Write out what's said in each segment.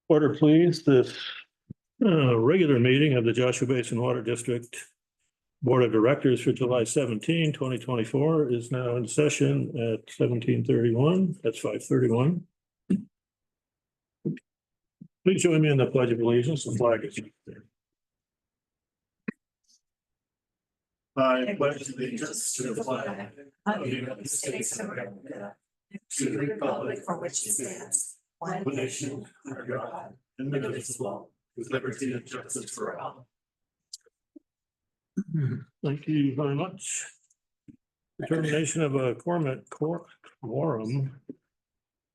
Order, please. This regular meeting of the Joshua Basin Water District Board of Directors for July 17, 2024 is now in session at 17:31. That's 5:31. Please join me in the Pledge of Allegiance. The flag is there. I pledge allegiance to the flag of the United States of America, to the republic for which it stands, one nation under God, indivisible, with liberty and justice for all. Thank you very much. Determination of a quorum.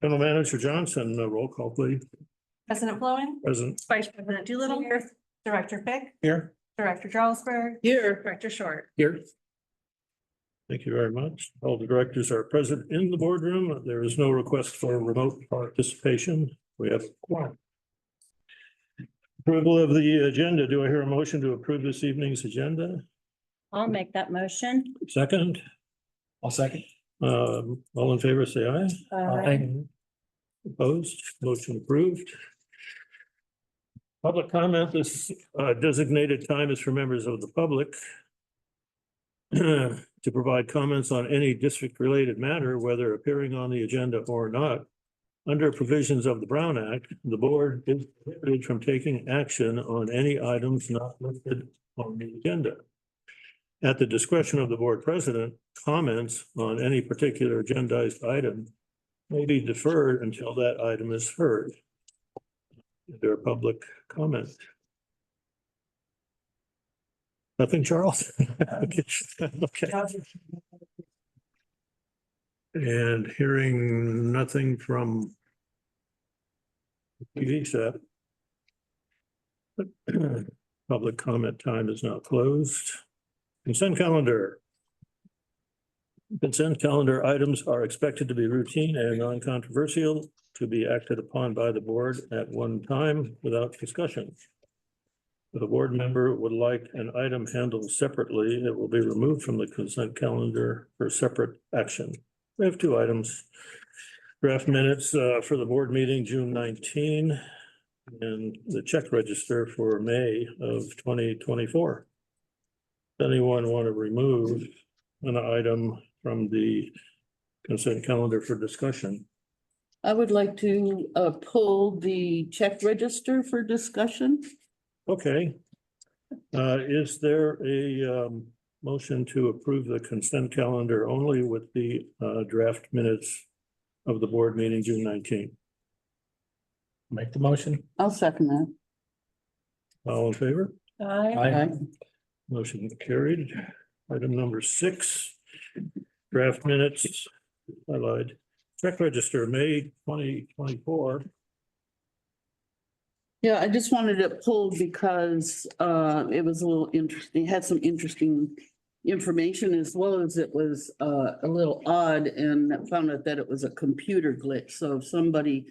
General Manager Johnson, roll call, please. President Flowing. Present. Vice President Doolittle. Here. Director Fick. Here. Director Jarlsberg. Here. Director Short. Here. Thank you very much. All the directors are present in the boardroom. There is no request for remote participation. We have a quorum. Approval of the agenda. Do I hear a motion to approve this evening's agenda? I'll make that motion. Second? I'll second. All in favor, say aye. Aye. Opposed? Motion approved. Public comment. This designated time is for members of the public to provide comments on any district-related matter, whether appearing on the agenda or not. Under provisions of the Brown Act, the board is prohibited from taking action on any items not listed on the agenda. At the discretion of the board president, comments on any particular agendized item may be deferred until that item is heard. Is there a public comment? Nothing, Charles? Okay. And hearing nothing from the TV set. Public comment time is now closed. Consent calendar. Consent calendar items are expected to be routine and non-controversial, to be acted upon by the board at one time without discussion. If a board member would like an item handled separately, it will be removed from the consent calendar for separate action. We have two items. Draft minutes for the board meeting June 19 and the check register for May of 2024. Does anyone want to remove an item from the consent calendar for discussion? I would like to pull the check register for discussion. Okay. Is there a motion to approve the consent calendar only with the draft minutes of the board meeting June 19? Make the motion. I'll second that. All in favor? Aye. Motion carried. Item number 6, draft minutes. I lied. Check register, May 2024. Yeah, I just wanted it pulled because it was a little interesting, had some interesting information, as well as it was a little odd, and found out that it was a computer glitch. So if somebody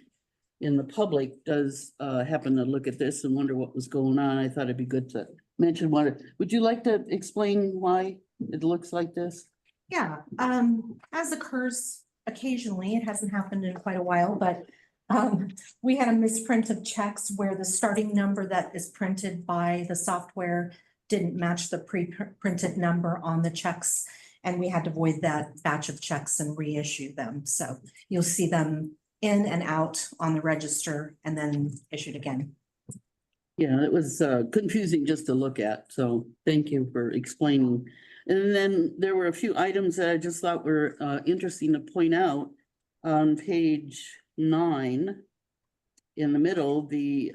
in the public does happen to look at this and wonder what was going on, I thought it'd be good to mention would you like to explain why it looks like this? Yeah, as occurs occasionally, it hasn't happened in quite a while, but we had a misprint of checks where the starting number that is printed by the software didn't match the pre-printed number on the checks. And we had to void that batch of checks and reissue them. So you'll see them in and out on the register and then issued again. Yeah, it was confusing just to look at. So thank you for explaining. And then there were a few items that I just thought were interesting to point out. On page 9, in the middle, the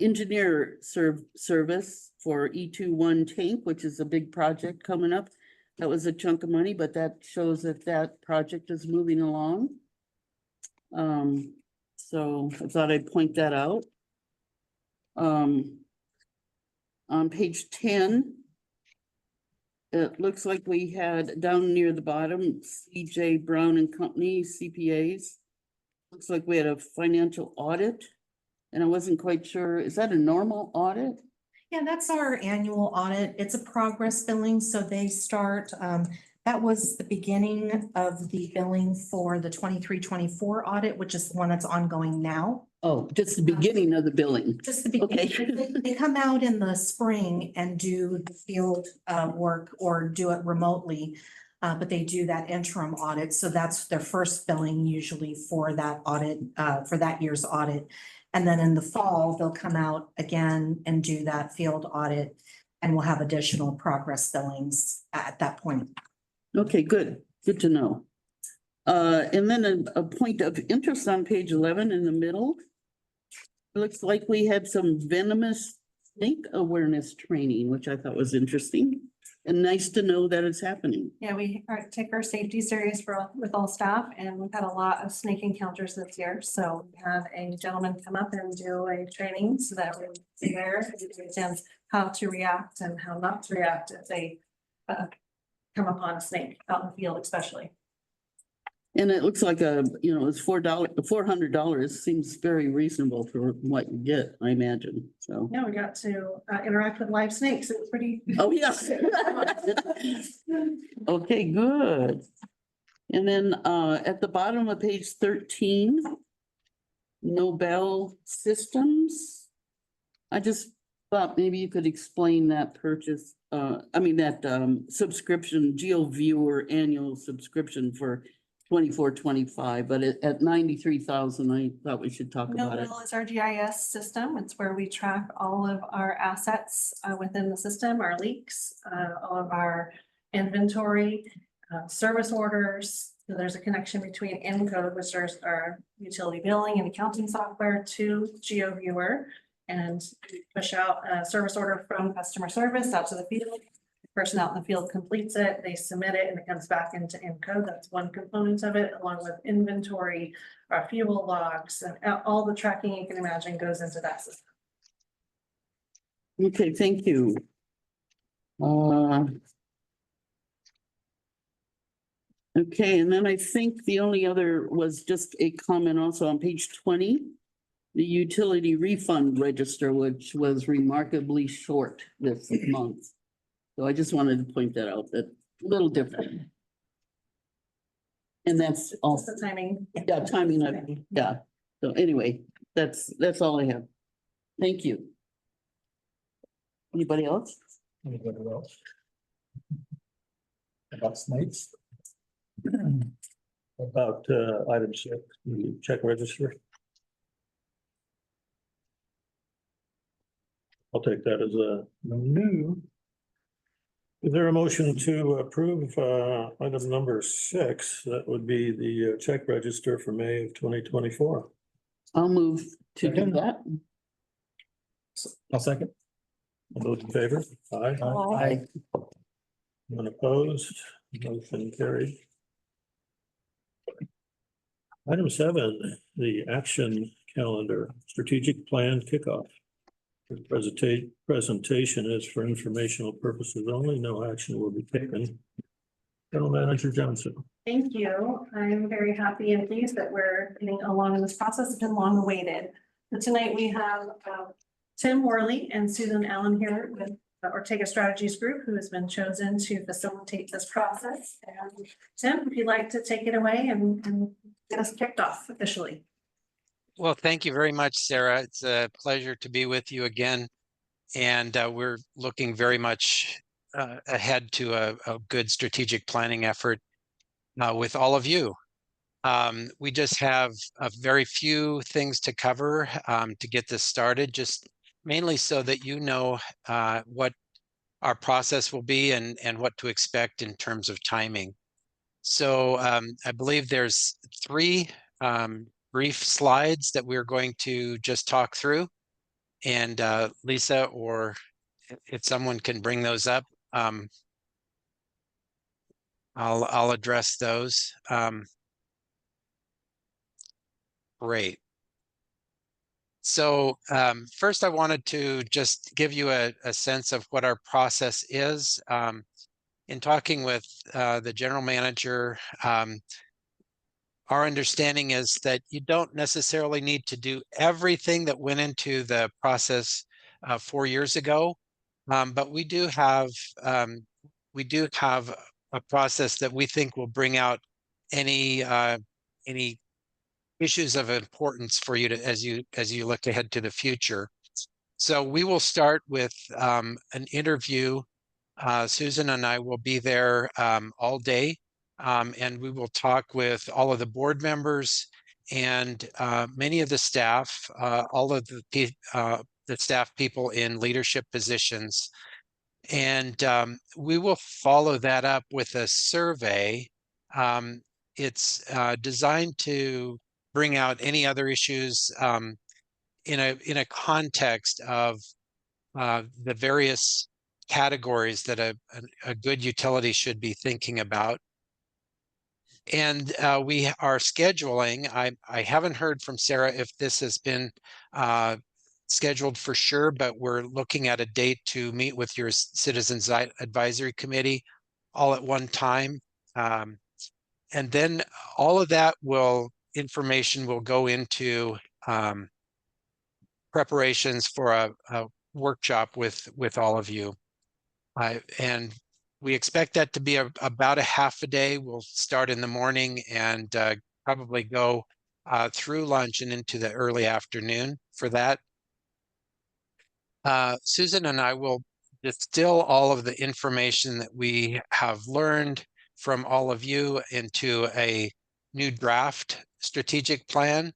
engineer service for E21 tank, which is a big project coming up. That was a chunk of money, but that shows that that project is moving along. So I thought I'd point that out. On page 10, it looks like we had down near the bottom, CJ Brown and Company, CPAs. Looks like we had a financial audit, and I wasn't quite sure, is that a normal audit? Yeah, that's our annual audit. It's a progress billing, so they start That was the beginning of the billing for the 23-24 audit, which is the one that's ongoing now. Oh, just the beginning of the billing. Just the beginning. Okay. They come out in the spring and do the field work or do it remotely. But they do that interim audit. So that's their first billing usually for that audit, for that year's audit. And then in the fall, they'll come out again and do that field audit. And we'll have additional progress billings at that point. Okay, good. Good to know. And then a point of interest on page 11 in the middle. Looks like we had some venomous snake awareness training, which I thought was interesting and nice to know that it's happening. Yeah, we take our safety serious with all staff, and we've had a lot of snake encounters this year. So we had a gentleman come up and do a training so that we understands how to react and how not to react if they come upon a snake out in the field, especially. And it looks like it's $400 seems very reasonable for what you get, I imagine. So, Yeah, we got to interact with live snakes. It was pretty. oh, yes. Okay, good. And then at the bottom of page 13, Nobel Systems. I just thought maybe you could explain that purchase, that subscription, GeoViewer annual subscription for 24-25, but at 93,000, I thought we should talk about it. Nobel is our GIS system. It's where we track all of our assets within the system, our leaks, all of our inventory, service orders. So there's a connection between Encode, which is our utility billing and accounting software, to GeoViewer, and we push out a service order from customer service out to the field. Person out in the field completes it, they submit it, and it comes back into Encode. That's one component of it, along with inventory, our fuel logs, and all the tracking you can imagine goes into that system. Okay, thank you. Okay, and then I think the only other was just a comment also on page 20. The utility refund register, which was remarkably short this month. So I just wanted to point that out, that a little different. And that's also, The timing. yeah, timing, yeah. So anyway, that's all I have. Thank you. Anybody else? Anybody else? About snakes? About item 6, the check register. I'll take that as a new. Is there a motion to approve item number 6? That would be the check register for May of 2024. I'll move to do Second. that. I'll second. All those in favor? Aye. Aye. None opposed, motion carried. Item 7, the action calendar, strategic plan kickoff. The presentation is for informational purposes only. No action will be taken. General Manager Johnson. Thank you. I'm very happy and pleased that we're getting along in this process. It's been long awaited. But tonight we have Tim Worley and Susan Allen here with Ortega Strategies Group, who has been chosen to facilitate this process. And Tim, if you'd like to take it away and get us kicked off officially. Well, thank you very much, Sarah. It's a pleasure to be with you again. And we're looking very much ahead to a good strategic planning effort with all of you. We just have a very few things to cover to get this started, just mainly so that you know what our process will be and what to expect in terms of timing. So I believe there's 3 brief slides that we're going to just talk through. And Lisa, or if someone can bring those up, I'll address those. Great. So first I wanted to just give you a sense of what our process is. In talking with the general manager, our understanding is that you don't necessarily need to do everything that went into the process 4 years ago, but we do have a process that we think will bring out any issues of importance for you to, as you look ahead to the future. So we will start with an interview. Susan and I will be there all day, and we will talk with all of the board members and many of the staff, all of the staff people in leadership positions. And we will follow that up with a survey. It's designed to bring out any other issues in a context of the various categories that a good utility should be thinking about. And we are scheduling. I haven't heard from Sarah if this has been scheduled for sure, but we're looking at a date to meet with your Citizens Advisory Committee all at one time. And then all of that information will go into preparations for a workshop with all of you. And we expect that to be about a half a day. We'll start in the morning and probably go through lunch and into the early afternoon for that. Susan and I will distill all of the information that we have learned from all of you into a new draft strategic plan.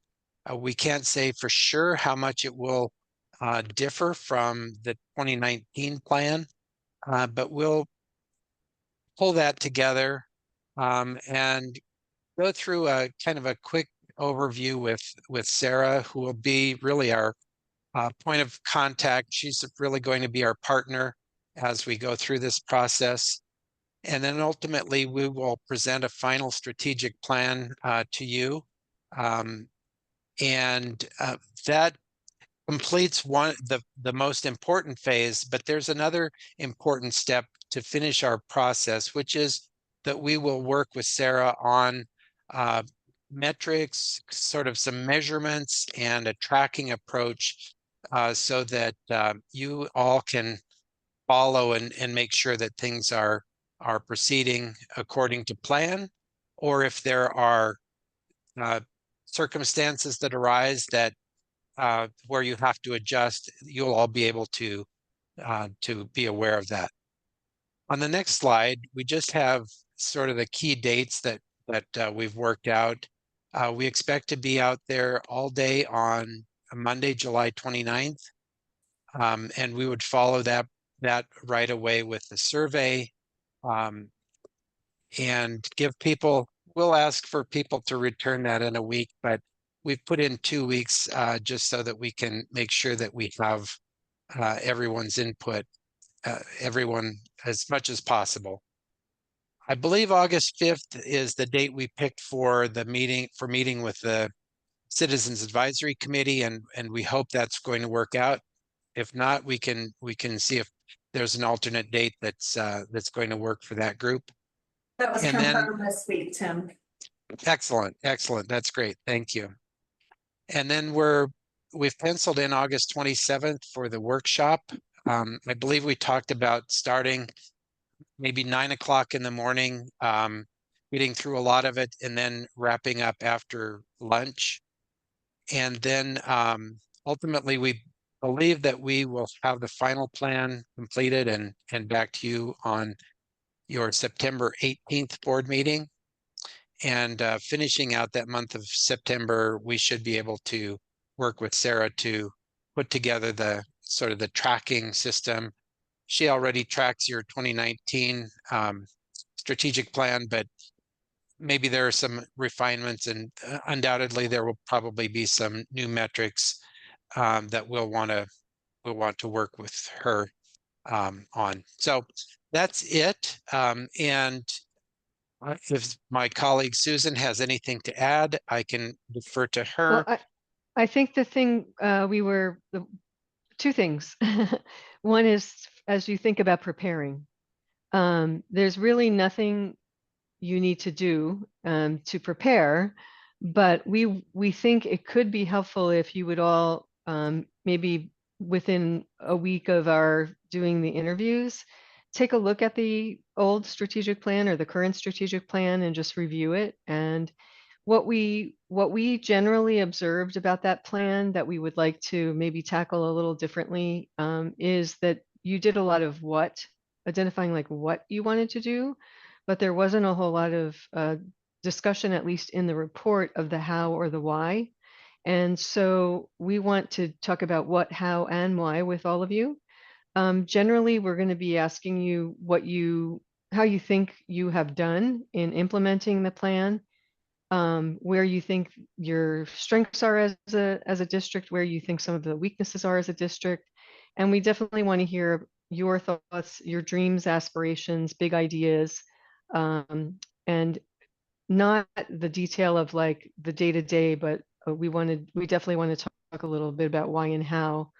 We can't say for sure how much it will differ from the 2019 plan, but we'll pull that together and go through a kind of a quick overview with Sarah, who will be really our point of contact. She's really going to be our partner as we go through this process. And then ultimately we will present a final strategic plan to you. And that completes the most important phase, but there's another important step to finish our process, which is that we will work with Sarah on metrics, sort of some measurements and a tracking approach so that you all can follow and make sure that things are proceeding according to plan, or if there are circumstances that arise that where you have to adjust, you'll all be able to be aware of that. On the next slide, we just have sort of the key dates that we've worked out. We expect to be out there all day on Monday, July 29th. And we would follow that right away with the survey and give people, we'll ask for people to return that in a week, but we've put in 2 weeks just so that we can make sure that we have everyone's input, everyone as much as possible. I believe August 5th is the date we picked for the meeting with the Citizens Advisory Committee, and we hope that's going to work out. If not, we can see if there's an alternate date that's going to work for that group. That was And then- confirmed this week, Tim. Excellent. That's great. Thank you. And then we've penciled in August 27th for the workshop. I believe we talked about starting maybe 9 o'clock in the morning, getting through a lot of it, and then wrapping up after lunch. And then ultimately, we believe that we will have the final plan completed and back to you on your September 18th board meeting. And finishing out that month of September, we should be able to work with Sarah to put together the sort of the tracking system. She already tracks your 2019 strategic plan, but maybe there are some refinements, and undoubtedly there will probably be some new metrics that we'll want to work with her on. So that's it. And if my colleague Susan has anything to add, I can defer to her. Well, I think the thing two things. One is, as you think about preparing, there's really nothing you need to do to prepare, but we think it could be helpful if you would all maybe within a week of our doing the interviews take a look at the old strategic plan or the current strategic plan and just review it. And what we generally observed about that plan that we would like to maybe tackle a little differently is that you did a lot of identifying like what you wanted to do, but there wasn't a whole lot of discussion, at least in the report, of the how or the why. And so we want to talk about what, how, and why with all of you. Generally, we're going to be asking you how you think you have done in implementing the plan, where you think your strengths are as a district, where you think some of the weaknesses are as a district. And we definitely want to hear your thoughts, your dreams, aspirations, big ideas, and not the detail of like the day-to-day, but we definitely want to talk a little bit about why and how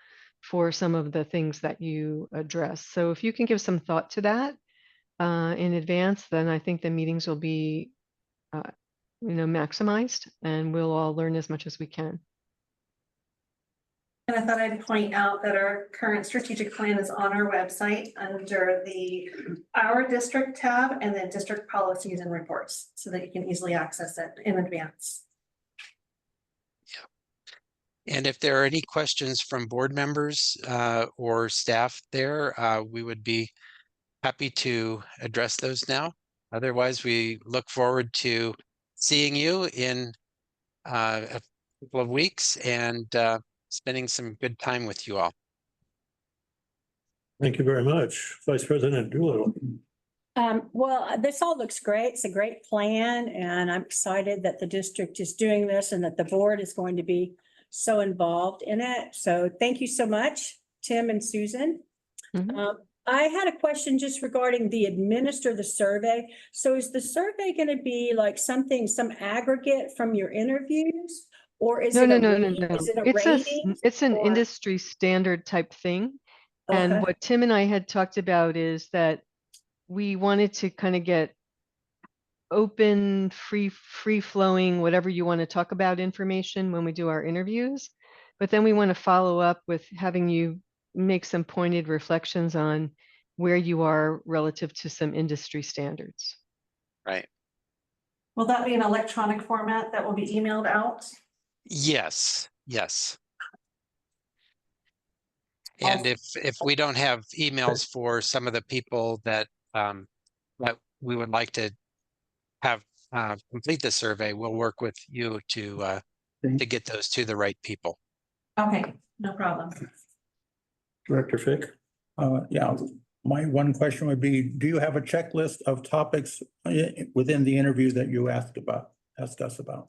for some of the things that you address. So if you can give some thought to that in advance, then I think the meetings will be maximized, and we'll all learn as much as we can. And I thought I'd point out that our current strategic plan is on our website under the Our District tab and then District Policies and Reports, so that you can easily access it in advance. And if there are any questions from board members or staff there, we would be happy to address those now. Otherwise, we look forward to seeing you in a couple of weeks and spending some good time with you all. Thank you very much. Vice President Doolittle. Well, this all looks great. It's a great plan, and I'm excited that the district is doing this and that the board is going to be so involved in it. So thank you so much, Tim and Susan. Mhm. I had a question just regarding administer the survey. So is the survey going to be like some aggregate from your interviews? Or is No. Is it a rating? It's an or- industry standard type thing. And Okay. what Tim and I had talked about is that we wanted to kind of get open, free flowing, whatever you want to talk about information when we do our interviews. But then we want to follow up with having you make some pointed reflections on where you are relative to some industry standards. Right. Will that be an electronic format that will be emailed out? Yes. And if we don't have emails for some of the people that that we would like to have complete the survey, we'll work with you to get those to the right people. Okay, no problem. Director Fick. Yeah, my one question would be, do you have a checklist of topics within the interview that you asked us about?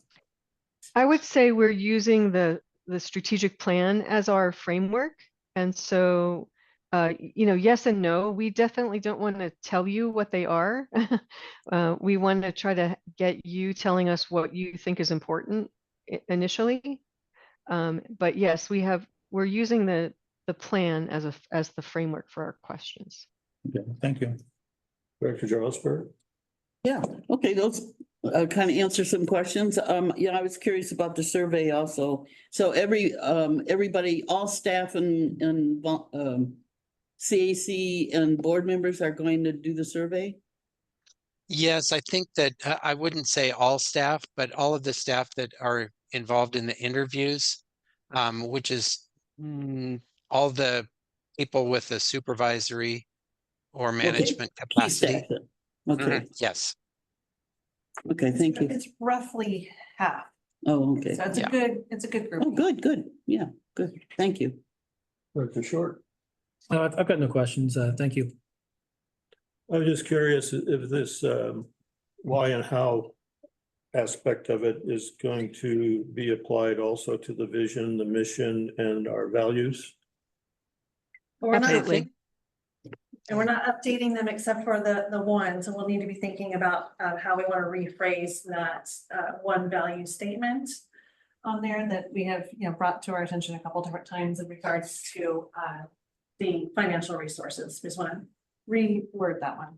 I would say we're using the strategic plan as our framework. And so, yes and no, we definitely don't want to tell you what they are. We want to try to get you telling us what you think is important initially. But yes, we're using the plan as the framework for our questions. Okay, thank you. Director Jarlsberg. Yeah, okay, those kind of answer some questions. I was curious about the survey also. So everybody, all staff and CAC and board members are going to do the survey? Yes, I think that I wouldn't say all staff, but all of the staff that are involved in the interviews, which is all the people with a supervisory or management Key staff. capacity. Okay, Yes. okay, thank you. It's roughly half, Oh, okay. so it's Yeah. a good group. Oh, good, yeah, good, thank you. Director Short. I've got no questions, thank you. I was just curious if this why and how aspect of it is going to be applied also to the vision, the mission, and our values. We're not, Absolutely. and we're not updating them except for the one, so we'll need to be thinking about how we want to rephrase that one value statement on there that we have, brought to our attention a couple different times in regards to the financial resources. We just want to reword that one.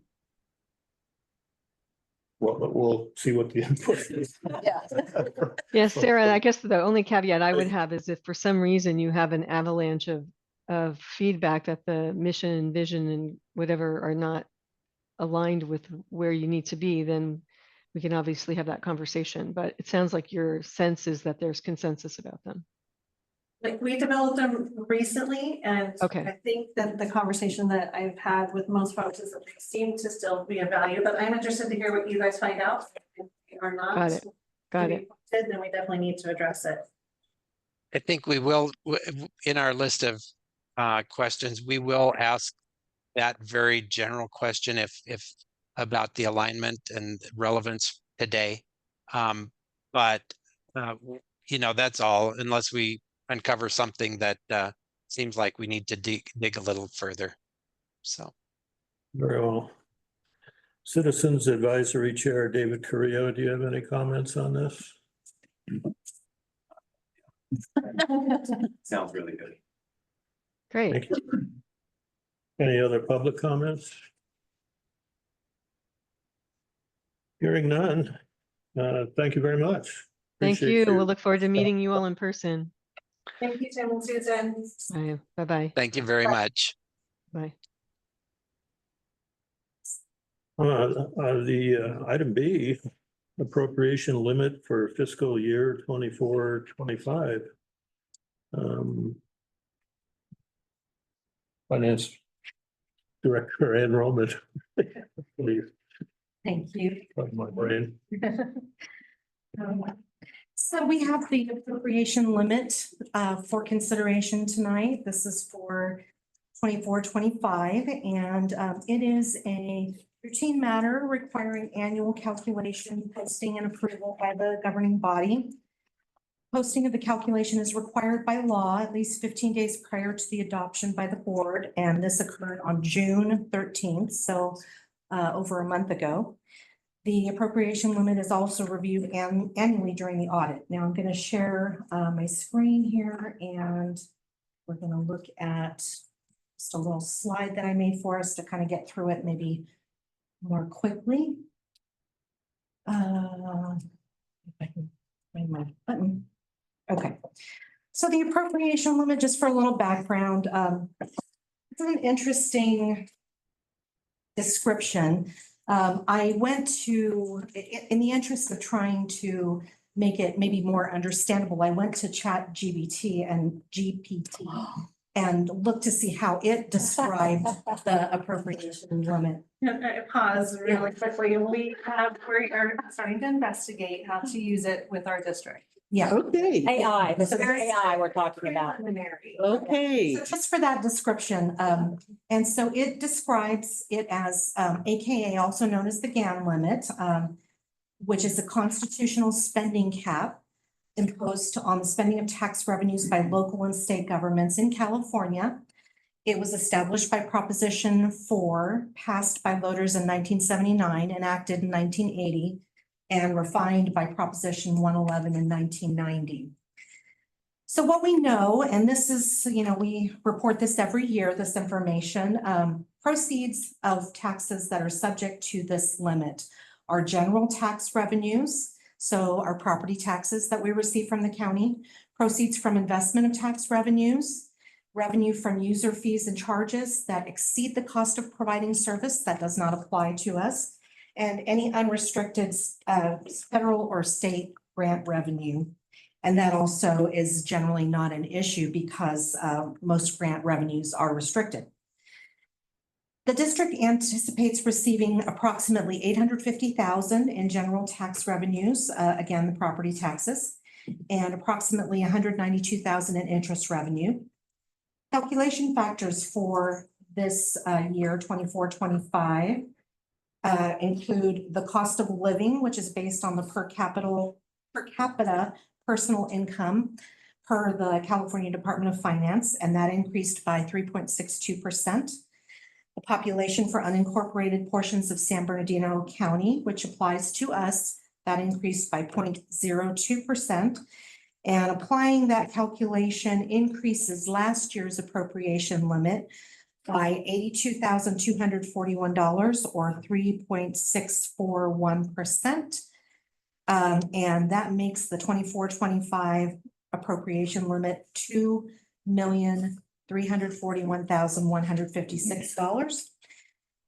Well, but we'll see what the input is. Yes, Sarah, I guess the only caveat I would have is if for some reason you have an avalanche of of feedback that the mission and vision and whatever are not aligned with where you need to be, then we can obviously have that conversation. But it sounds like your sense is that there's consensus about them. Like, we developed them recently, and Okay. I think that the conversation that I've had with most folks is that they seem to still be of value, but I'm interested to hear what you guys find out. If they are not. Got it. Got to it. be posted, then we definitely need to address it. I think we will, in our list of questions, we will ask that very general question if about the alignment and relevance today. But you know, that's all, unless we uncover something that seems like we need to dig a little further. So. Very well. Citizens Advisory Chair David Carrillo, do you have any comments on this? Sounds really good. Great. Thank you. Any other public comments? Hearing none. Thank you very much. Thank Appreciate you. your- We'll look forward to meeting you all in person. Thank you, Tim and Susan. Bye-bye. Thank you very much. Bye. The item B, appropriation limit for fiscal year 24-25. Finance Director enrollment. Please, Thank you. my brain. So we have the appropriation limit for consideration tonight. This is for 24-25, and it is a routine matter requiring annual calculation, posting, and approval by the governing body. Posting of the calculation is required by law at least 15 days prior to the adoption by the board, and this occurred on June 13th, so over a month ago. The appropriation limit is also reviewed annually during the audit. Now I'm going to share my screen here, and we're going to look at just a little slide that I made for us to kind of get through it maybe more quickly. If I can find my button. Okay. So the appropriation limit, just for a little background, it's an interesting description. I went to, in the interest of trying to make it maybe more understandable, I went to JBWD and GPT and looked to see how it described the appropriation limit. Pause really quickly. We are starting to investigate how to use it with our district. Yeah. Okay, AI, this is Very- AI we're talking about. Preliminary. okay. So just for that description, and so it describes it as, AKA, also known as the GAN limit, which is a constitutional spending cap imposed on the spending of tax revenues by local and state governments in California. It was established by Proposition 4, passed by voters in 1979, enacted in 1980, and refined by Proposition 111 in 1990. So what we know, and this is, we report this every year, this information, proceeds of taxes that are subject to this limit are general tax revenues, so our property taxes that we receive from the county, proceeds from investment of tax revenues, revenue from user fees and charges that exceed the cost of providing service that does not apply to us, and any unrestricted federal or state grant revenue. And that also is generally not an issue because most grant revenues are restricted. The district anticipates receiving approximately $850,000 in general tax revenues, again, the property taxes, and approximately $192,000 in interest revenue. Calculation factors for this year, 24-25, include the cost of living, which is based on the per capita personal income per the California Department of Finance, and that increased by 3.62%. The population for unincorporated portions of San Bernardino County, which applies to us, that increased by 0.02%. And applying that calculation increases last year's appropriation limit by $82,241 or 3.641%. And that makes the 24-25 appropriation limit $2,000,000 $341,156.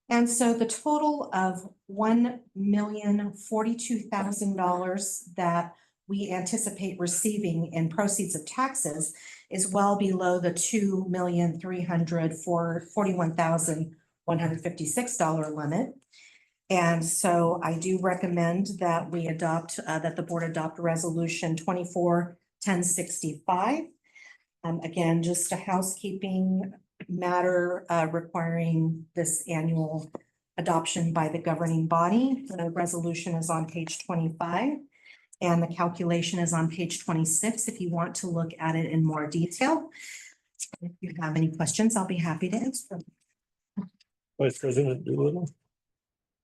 And so the total of $1,042,000 that we anticipate receiving in proceeds of taxes is well below the $2,341,156 limit. And so I do recommend that we adopt, that the board adopt resolution 24-1065. Again, just a housekeeping matter requiring this annual adoption by the governing body. The resolution is on page 25 and the calculation is on page 26 if you want to look at it in more detail. If you have any questions, I'll be happy to answer. Vice President Doolittle.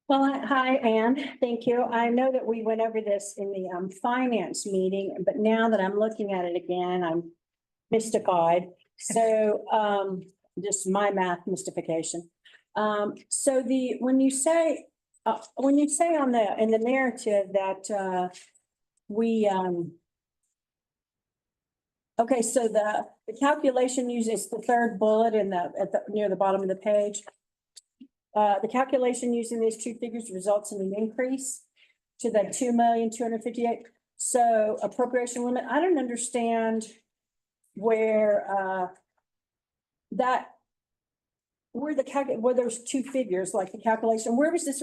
Well, hi, Anne. Thank you. I know that we went over this in the finance meeting, but now that I'm looking at it again, I'm mystified. So just my math mystification. So when you say on in the narrative that okay, so the calculation uses the third bullet near the bottom of the page. The calculation using these two figures results in an increase to the 2,258,000. So appropriation limit, I don't understand where where there's two figures, like the calculation, where was this,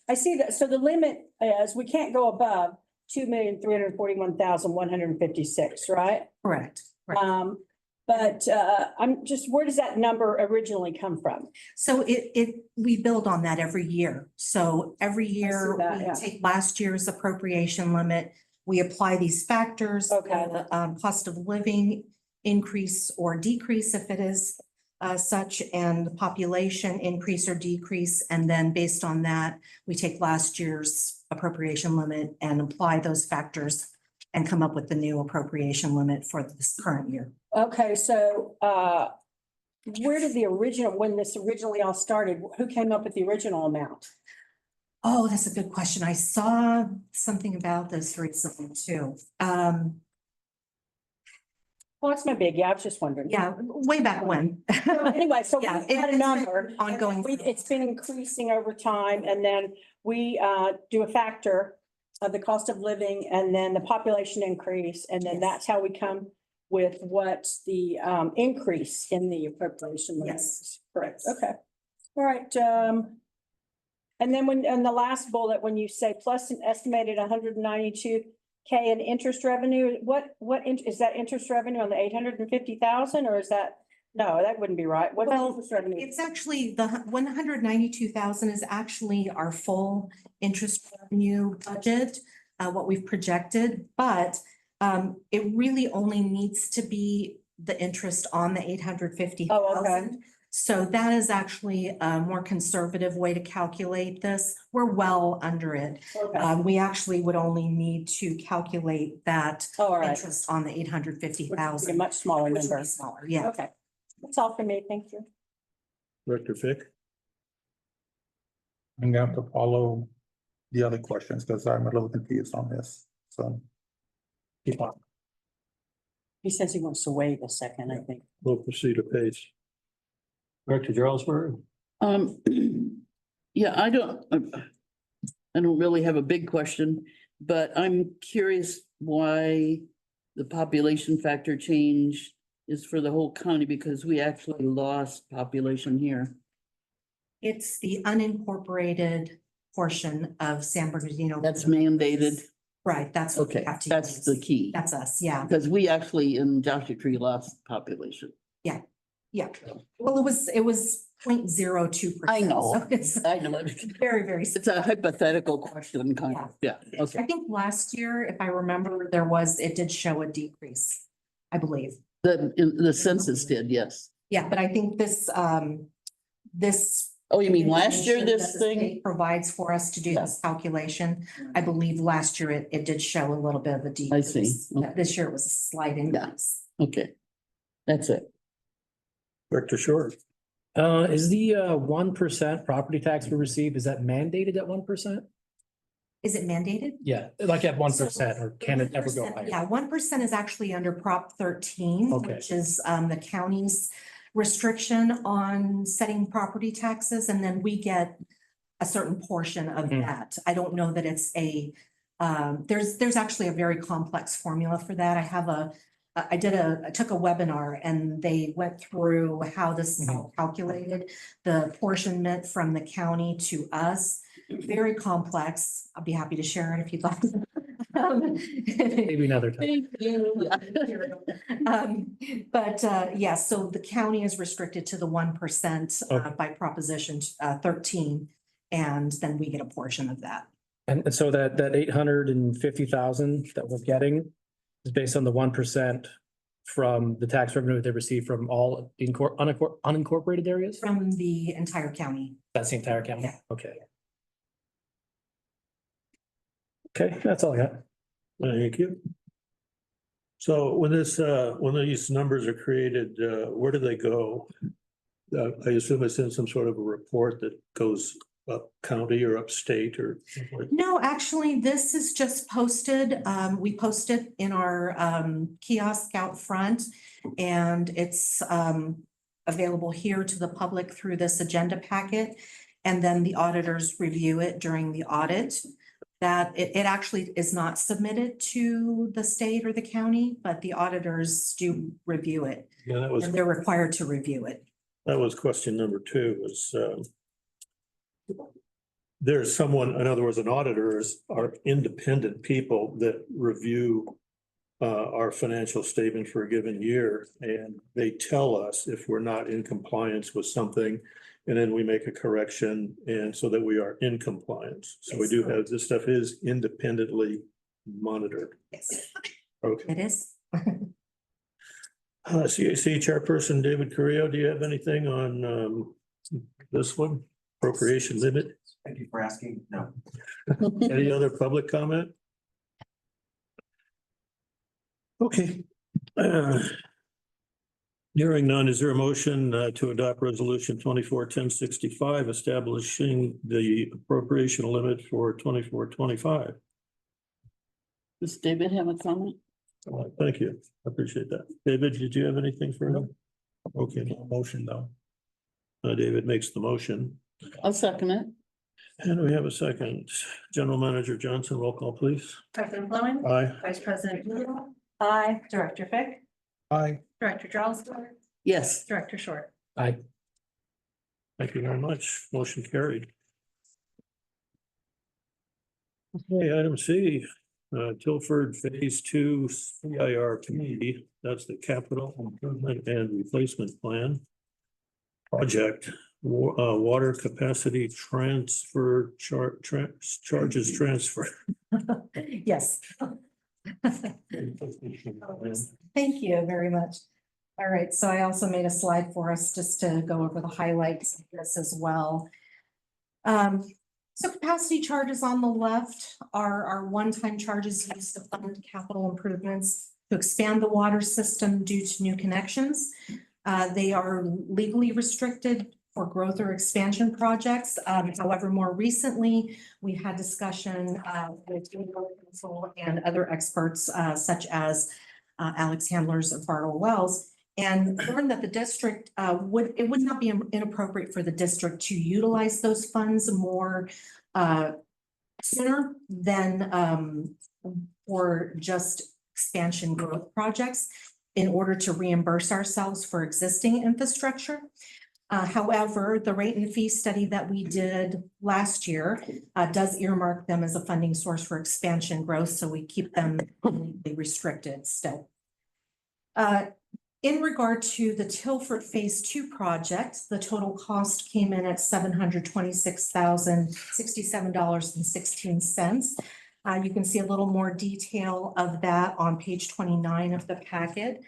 I see that, so the limit is, we can't go above 2,341,156, right? Correct. But I'm just, where does that number originally come from? So we build on that every year. So every year that, we yeah. take last year's appropriation limit. We apply these factors. Okay. The cost of living increase or decrease if it is such, and the population increase or decrease. And then based on that, we take last year's appropriation limit and apply those factors and come up with the new appropriation limit for this current year. Okay, so where did when this originally all started, who came up with the original amount? Oh, that's a good question. I saw something about this recently too. Well, it's no biggie. I was just wondering. Yeah, way back when. Anyway, so Yeah, we had a it's number. been ongoing. It's been increasing over time, and then we do a factor of the cost of living and then the population increase, and then Yes. that's how we come with what the increase in the appropriation limit Yes. is. Correct. Okay. All right. And then in the last bullet, when you say plus an estimated 192K in interest revenue, is that interest revenue on the 850,000, or is that, no, that wouldn't be right. What's Well, interest revenue? It's actually the 192,000 is actually our full interest revenue budget, what we've projected, but it really only needs to be the interest on the 850,000. Oh, okay. So that is actually a more conservative way to calculate this. We're well under it. Okay. We actually would only need to calculate that All right. interest on the Which would be a 850,000. much smaller Which would number. be smaller, yeah. Okay. That's all for me. Thank you. Director Fick. I'm gonna have to follow the other questions because I'm a little confused on this, so. Keep on. He says he wants to wait a second, I think. We'll proceed apace. Director Jarlsberg. Yeah, I don't really have a big question, but I'm curious why the population factor change is for the whole county, because we actually lost population here. It's the unincorporated portion of San Bernardino. That's mandated. Right, that's what we Okay, have to that's use. the key. That's us, yeah, Because we actually in Joshua Tree lost population. yeah. Well, it was 0.02%. I know. So it's I know. very, very. It's a hypothetical question, kind of. Yeah, I okay. think last year, if I remember, it did show a decrease, I believe. The census did, yes. Yeah, but I think this. Oh, you mean last year, information this that the thing? state provides for us to do this calculation. I believe last year it did show a little bit of a decrease. Okay. This year it was a slight increase. Okay, that's it. Director Short. Is the 1% property tax we receive, is that mandated at 1%? Is it mandated? Yeah, like at 1%, or can it ever go 1%, higher? Yeah, 1% is actually under Prop 13, Okay. which is the county's restriction on setting property taxes, and then we get a certain portion of Mhm. that. I don't know that it's there's actually a very complex formula for that. I took a webinar and they went through how this is all calculated, the apportionment from the county to us. Very complex. I'll be happy to share it if you'd like. Maybe another time. Thank you. Yeah, so the county is restricted to the 1% Okay. by Proposition 13, and then we get a portion of that. And so that 850,000 that we're getting is based on the 1% from the tax revenue they receive from all unincorporated areas? From the entire county. That's the entire county? Yeah. Okay. Okay, that's all I got. Thank you. So when these numbers are created, where do they go? I assume it's in some sort of a report that goes up county or upstate or something. No, actually, this is just posted. We post it in our kiosk out front, and it's available here to the public through this agenda packet. And then the auditors review it during the audit. That it actually is not submitted to the state or the county, but the auditors do review it. Yeah, that was And they're required to review it. question number 2 was, there's someone, in other words, an auditor are independent people that review our financial statement for a given year, and they tell us if we're not in compliance with something, and then we make a correction, and so that we are in compliance. So we do have, this stuff is independently monitored. Yes, Okay. it is. CAC Chairperson David Carrillo, do you have anything on this one? Appropriation limit? Thank you for asking. No. Any other public comment? Okay. Hearing none, is there a motion to adopt resolution 24-1065 establishing the appropriation limit for 24-25? Does David have a comment? Thank you. I appreciate that. David, did you have anything for him? Okay, Motion though. David makes the motion. I'll second it. And we have a second. General Manager Johnson, roll call, please. President Fleming. Aye. Vice President Doolittle. Aye. Director Fick. Aye. Director Charleston. Yes. Director Short. Aye. Thank you very much. Motion carried. Okay, item C, Tilford Phase 2 CIRP, that's the capital improvement and replacement plan. Project, water capacity transfer, charges transfer. Yes. Thank you very much. All right, so I also made a slide for us just to go over the highlights of this as well. So capacity charges on the left are one-time charges used to fund capital improvements to expand the water system due to new connections. They are legally restricted for growth or expansion projects. However, more recently, we had discussion with legal counsel and other experts such as Alex Handlers of Bartle Wells, and learned that the district it would not be inappropriate for the district to utilize those funds more sooner than for just expansion growth projects in order to reimburse ourselves for existing infrastructure. However, the rate and fee study that we did last year does earmark them as a funding source for expansion growth, so we keep them restricted still. In regard to the Tilford Phase 2 project, the total cost came in at $726,067.16. You can see a little more detail of that on page 29 of the packet.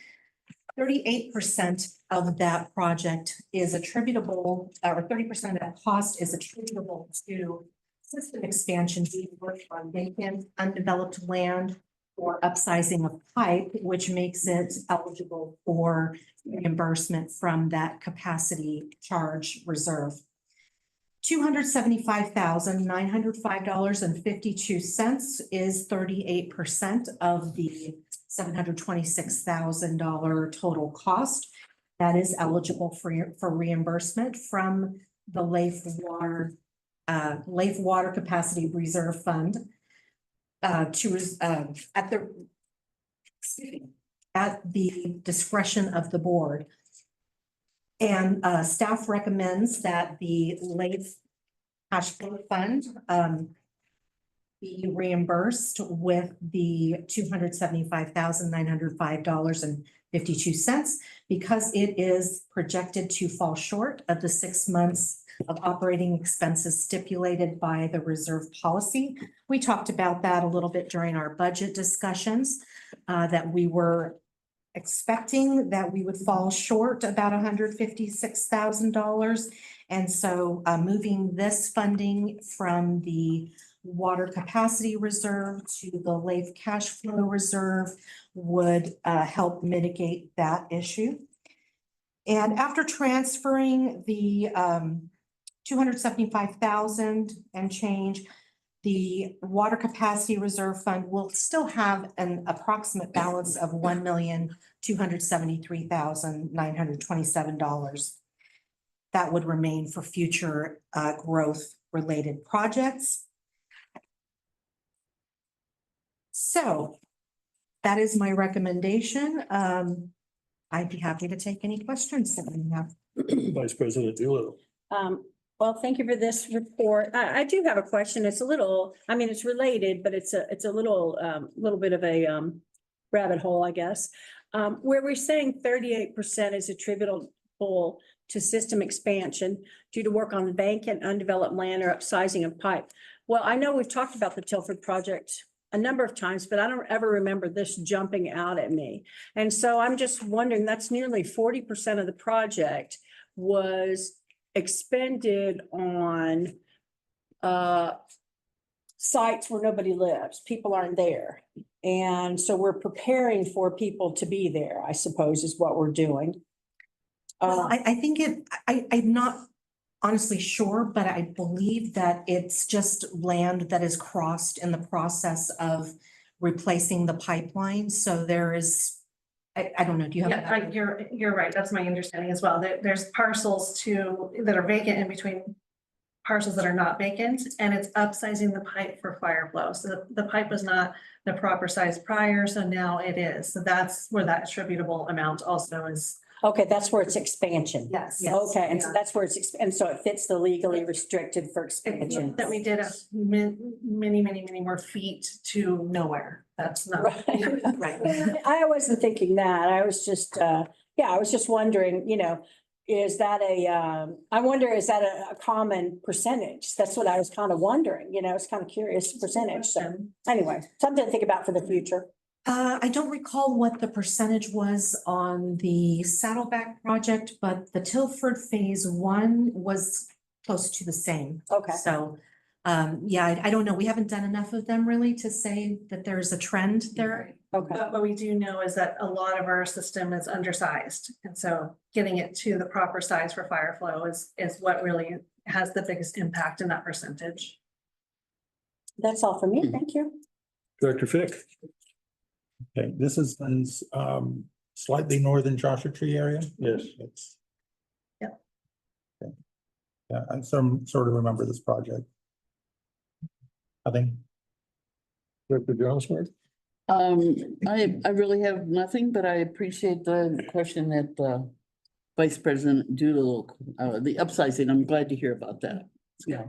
38% of that project is attributable, or 30% of that cost is attributable to system expansion being worked on vacant, undeveloped land or upsizing of pipe, which makes it eligible for reimbursement from that capacity charge reserve. $275,905.52 is 38% of the $726,000 total cost. That is eligible for reimbursement from the Lake Water Capacity Reserve Fund. At the discretion of the board. And staff recommends that the Lake Cash Flow Fund be reimbursed with the $275,905.52 because it is projected to fall short of the 6 months of operating expenses stipulated by the reserve policy. We talked about that a little bit during our budget discussions, that we were expecting that we would fall short about $156,000. And so moving this funding from the Water Capacity Reserve to the Lake Cash Flow Reserve would help mitigate that issue. And after transferring the $275,000 and change, the Water Capacity Reserve Fund will still have an approximate balance of $1,273,927. That would remain for future growth-related projects. So that is my recommendation. I'd be happy to take any questions that you have. Vice President Doolittle. Well, thank you for this report. I do have a question. It's a little, I mean, it's related, but it's a little bit of a rabbit hole, I guess. Where we're saying 38% is attributable to system expansion due to work on the bank and undeveloped land or upsizing of pipe. Well, I know we've talked about the Tilford project a number of times, but I don't ever remember this jumping out at me. And so I'm just wondering, that's nearly 40% of the project was expended on sites where nobody lives. People aren't there. And so we're preparing for people to be there, I suppose, is what we're doing. Well, I think I'm not honestly sure, but I believe that it's just land that is crossed in the process of replacing the pipeline. So there is, I don't know, do you have? Yeah, you're right. That's my understanding as well. There's parcels that are vacant in between parcels that are not vacant, and it's upsizing the pipe for fire flow. So the pipe was not the proper size prior, so now it is. So that's where that attributable amount also is. Okay, that's where it's expansion. Yes. Okay, and so that's where and so it fits the legally restricted for expansion. That we did many more feet to nowhere. That's not Right. I wasn't thinking that. I was just, I was just wondering, is that I wonder, is that a common percentage? That's what I was kind of wondering, it's kind of curious percentage. So anyway, something to think about for the future. I don't recall what the percentage was on the Saddleback project, but the Tilford Phase 1 was close to the same. Okay. So, I don't know. We haven't done enough of them really to say that there's a trend there. Okay. But what we do know is that a lot of our system is undersized. And so getting it to the proper size for fire flow is what really has the biggest impact in that percentage. That's all for me. Thank you. Director Fick. Okay, this is slightly northern Joshua Tree area. Yes. It's. Yep. Okay. Yeah, I sort of remember this project. I think. Director Johnson. I really have nothing, but I appreciate the question that Vice President Doolittle, the upsizing. I'm glad to hear about that. Yeah.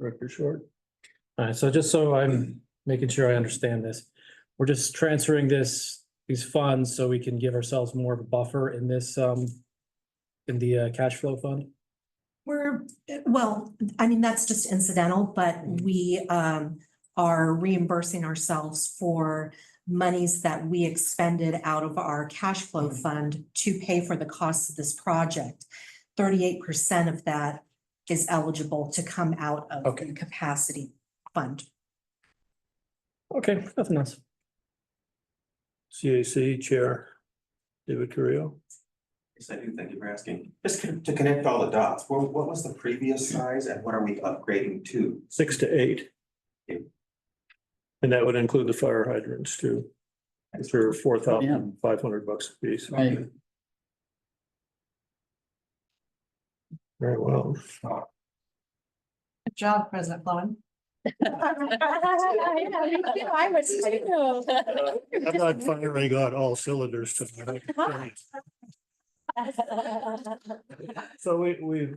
Director Short. All right, so just so I'm making sure I understand this, we're just transferring these funds so we can give ourselves more of a buffer in this, in the cash flow fund? That's just incidental, but we are reimbursing ourselves for monies that we expended out of our cash flow fund to pay for the costs of this project. 38% of that is eligible to come out of the capacity fund. Okay, nothing else. CAC Chair David Carrillo. Yes, I do. Thank you for asking. Just to connect all the dots, what was the previous size and what are we upgrading to? 6 to 8. Okay. And that would include the fire hydrants too. For $4,500 a piece. Right. Very well. Good job, President Flowin. I was too. I'm not firing on all cylinders tonight. So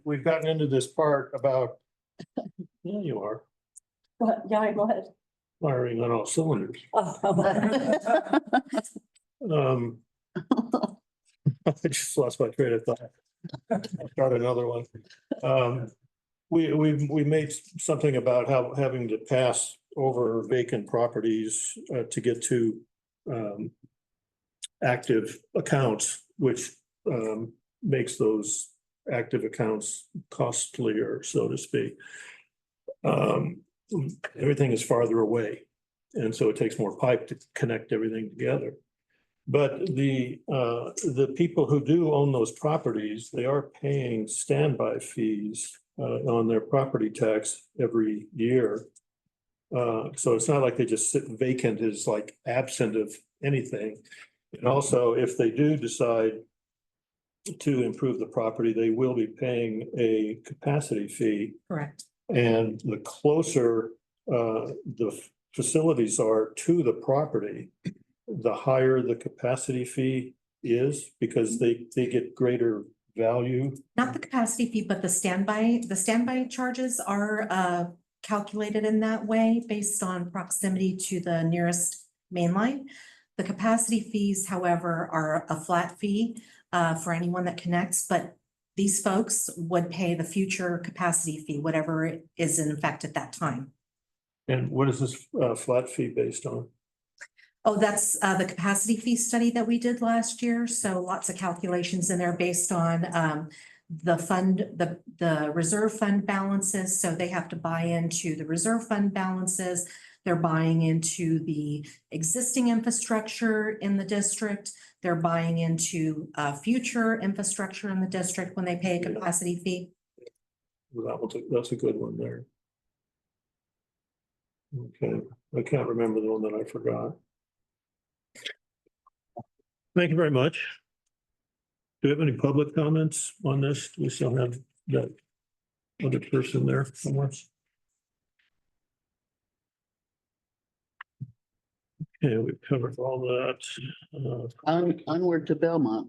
we've gotten into this part about, yeah, you are Yeah, go ahead. firing on all cylinders. I just lost my train of thought. I'll start another one. We made something about how having to pass over vacant properties to get to active accounts, which makes those active accounts costlier, so to speak. Everything is farther away, and so it takes more pipe to connect everything together. But the people who do own those properties, they are paying standby fees on their property tax every year. So it's not like they just sit vacant, is like absent of anything. And also, if they do decide to improve the property, they will be paying a capacity fee. Correct. And the closer the facilities are to the property, the higher the capacity fee is, because they get greater value. Not the capacity fee, but the standby charges are calculated in that way based on proximity to the nearest main line. The capacity fees, however, are a flat fee for anyone that connects, but these folks would pay the future capacity fee, whatever is in effect at that time. And what is this flat fee based on? Oh, that's the capacity fee study that we did last year. So lots of calculations in there based on the fund, the reserve fund balances. So they have to buy into the reserve fund balances. They're buying into the existing infrastructure in the district. They're buying into future infrastructure in the district when they pay a capacity fee. That's a good one there. Okay, I can't remember the one that I forgot. Thank you very much. Do you have any public comments on this? Do we still have that other person there somewhere? Okay, we've covered all that. Onward to Belmont.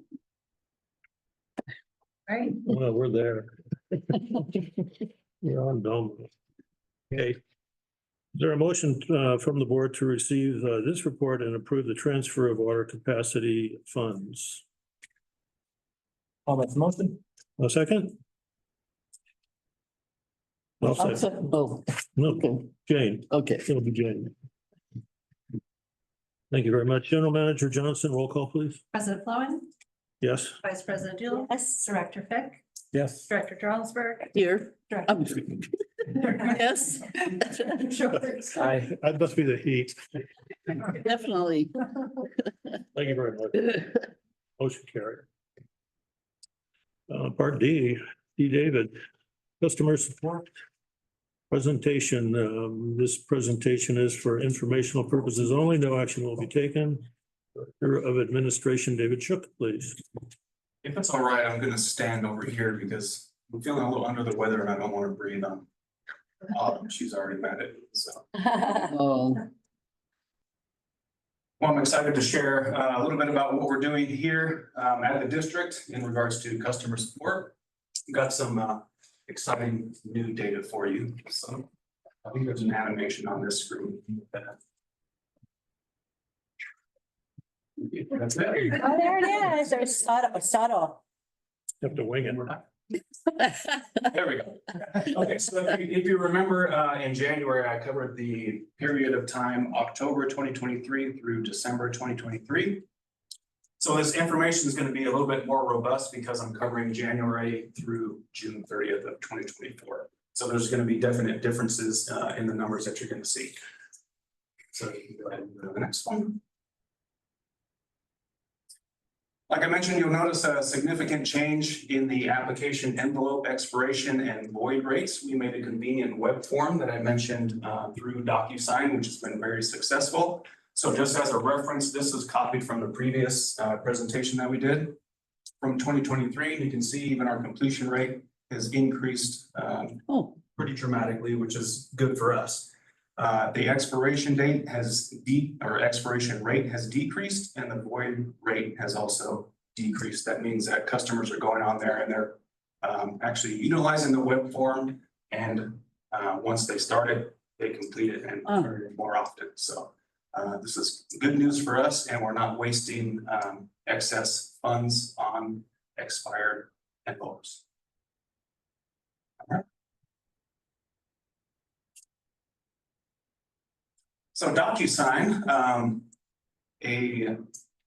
Right. Well, we're there. We're on Belmont. Okay. Is there a motion from the board to receive this report and approve the transfer of water capacity funds? I'll make the motion. A second? I'll second. Oh, No, okay, Jane, okay. it'll be Jane. Thank you very much. General Manager Johnson, roll call, please. President Flowin, Yes. Vice President Dooley. Yes. Director Fick, Yes. Director Jarlsberg. Here. Director. Yes. That must be the heat. Definitely. Thank you very much. Motion carried. Part D, David, customer support presentation. This presentation is for informational purposes only. No action will be taken. Director of Administration, David Shook, please. If it's all right, I'm gonna stand over here because I'm feeling a little under the weather and I don't want to breathe on Autumn. She's already met it, so. Oh, Well, I'm excited to share a little bit about what we're doing here at the district in regards to customer support. We've got some exciting new data for you. So I think there's an animation on this screen. That's it. Oh, there it is. There's subtle. Have to wing it. There we go. Okay, so if you remember, in January, I covered the period of time, October 2023 through December 2023. So this information is going to be a little bit more robust because I'm covering January through June 30th of 2024. So there's going to be definite differences in the numbers that you're going to see. So you can go ahead and go to the next one. Like I mentioned, you'll notice a significant change in the application envelope expiration and void rates. We made a convenient web form that I mentioned through DocuSign, which has been very successful. So just as a reference, this is copied from the previous presentation that we did from 2023. You can see even our completion rate has increased pretty dramatically, which is good for us. The expiration date expiration rate has decreased, and the void rate has also decreased. That means that customers are going on there and they're actually utilizing the web form, and once they start it, they complete it and turn it more often. So this is good news for us, and we're not wasting excess funds on expired envelopes. So DocuSign, a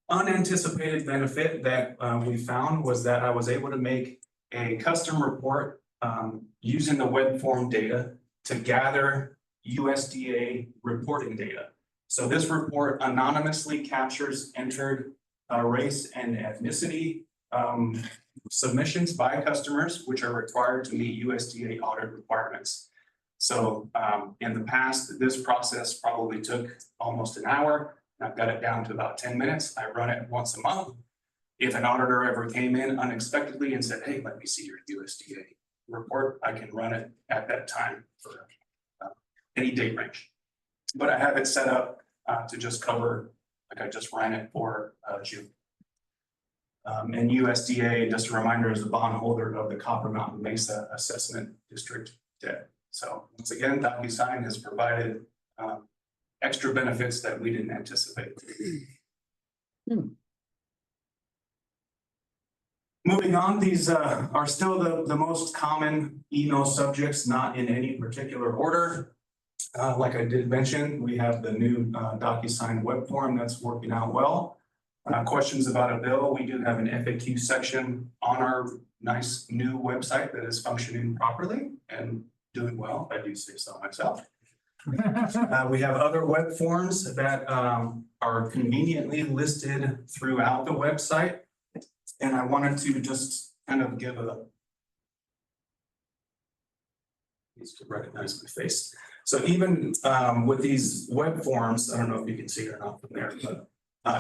unanticipated benefit that we found was that I was able to make a custom report using the web form data to gather USDA reporting data. So this report anonymously captures entered race and ethnicity submissions by customers, which are required to meet USDA audit requirements. So in the past, this process probably took almost an hour. I've got it down to about 10 minutes. I run it once a month. If an auditor ever came in unexpectedly and said, hey, let me see your USDA report, I can run it at that time for any date range. But I have it set up to just cover, like I just ran it for June. And USDA, just a reminder, is the bondholder of the Copper Mountain Mesa Assessment District debt. So once again, DocuSign has provided extra benefits that we didn't anticipate. Moving on, these are still the most common email subjects, not in any particular order. Like I did mention, we have the new DocuSign web form that's working out well. Questions about a bill, we do have an FAQ section on our nice new website that is functioning properly and doing well, I do say so myself. We have other web forms that are conveniently listed throughout the website. And I wanted to just kind of give needs to recognize my face. So even with these web forms, I don't know if you can see it or not from there, but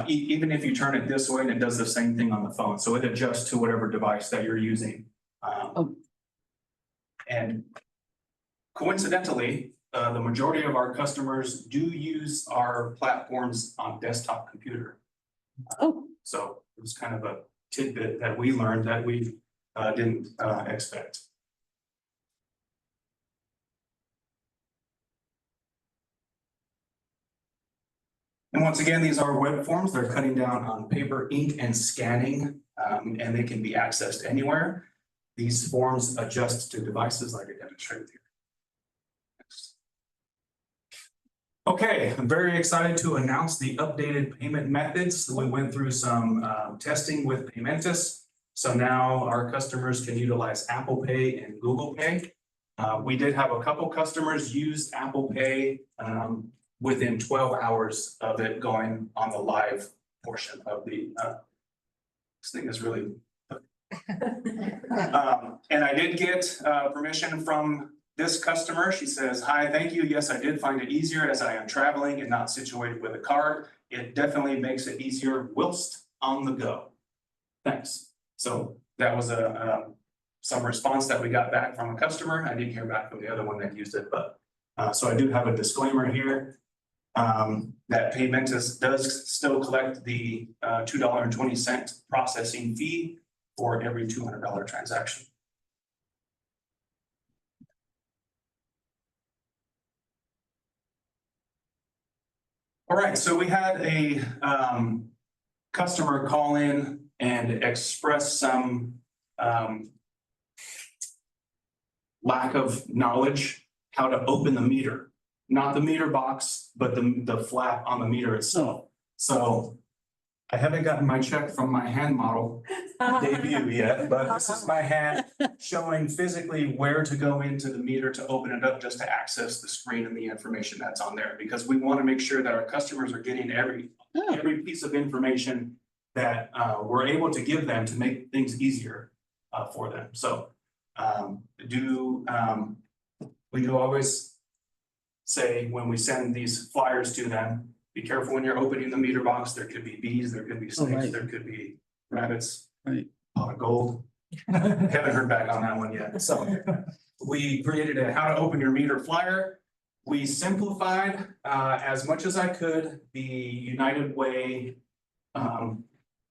even if you turn it this way, and it does the same thing on the phone. So it adjusts to whatever device that you're using. And coincidentally, the majority of our customers do use our platforms on desktop computer. So it was kind of a tidbit that we learned that we didn't expect. And once again, these are web forms. They're cutting down on paper, ink, and scanning, and they can be accessed anywhere. These forms adjust to devices like I demonstrated here. Okay, I'm very excited to announce the updated payment methods. We went through some testing with Paymentus. So now our customers can utilize Apple Pay and Google Pay. We did have a couple customers use Apple Pay within 12 hours of it going on the live portion of the, this thing is really, and I did get permission from this customer. She says, hi, thank you. Yes, I did find it easier as I am traveling and not situated with a card. It definitely makes it easier whilst on the go. Thanks. So that was some response that we got back from a customer. I didn't hear back from the other one that used it, but so I do have a disclaimer here that Paymentus does still collect the $2.20 processing fee for every $200 transaction. All right, so we had a customer call in and express some lack of knowledge how to open the meter, not the meter box, but the flap on the meter itself. So I haven't gotten my check from my hand model debut yet, but this is my hand showing physically where to go into the meter to open it up just to access the screen and the information that's on there, because we want to make sure that our customers are getting every piece of information that we're able to give them to make things easier for them. So we do always say when we send these flyers to them, be careful when you're opening the meter box. There could be bees, there could be snakes, right. there could be rabbits, Right. pot of gold. Haven't heard back on that one yet. So we created a how to open your meter flyer. We simplified as much as I could the United Way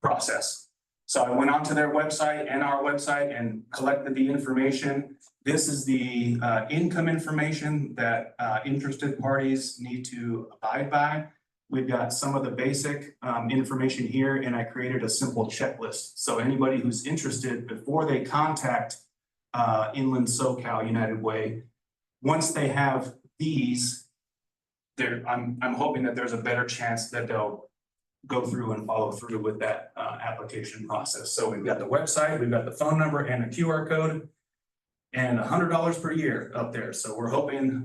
process. So I went onto their website and our website and collected the information. This is the income information that interested parties need to abide by. We've got some of the basic information here, and I created a simple checklist. So anybody who's interested, before they contact Inland SoCal United Way, once they have these, I'm hoping that there's a better chance that they'll go through and follow through with that application process. So we've got the website, we've got the phone number and a QR code, and $100 per year up there. So we're hoping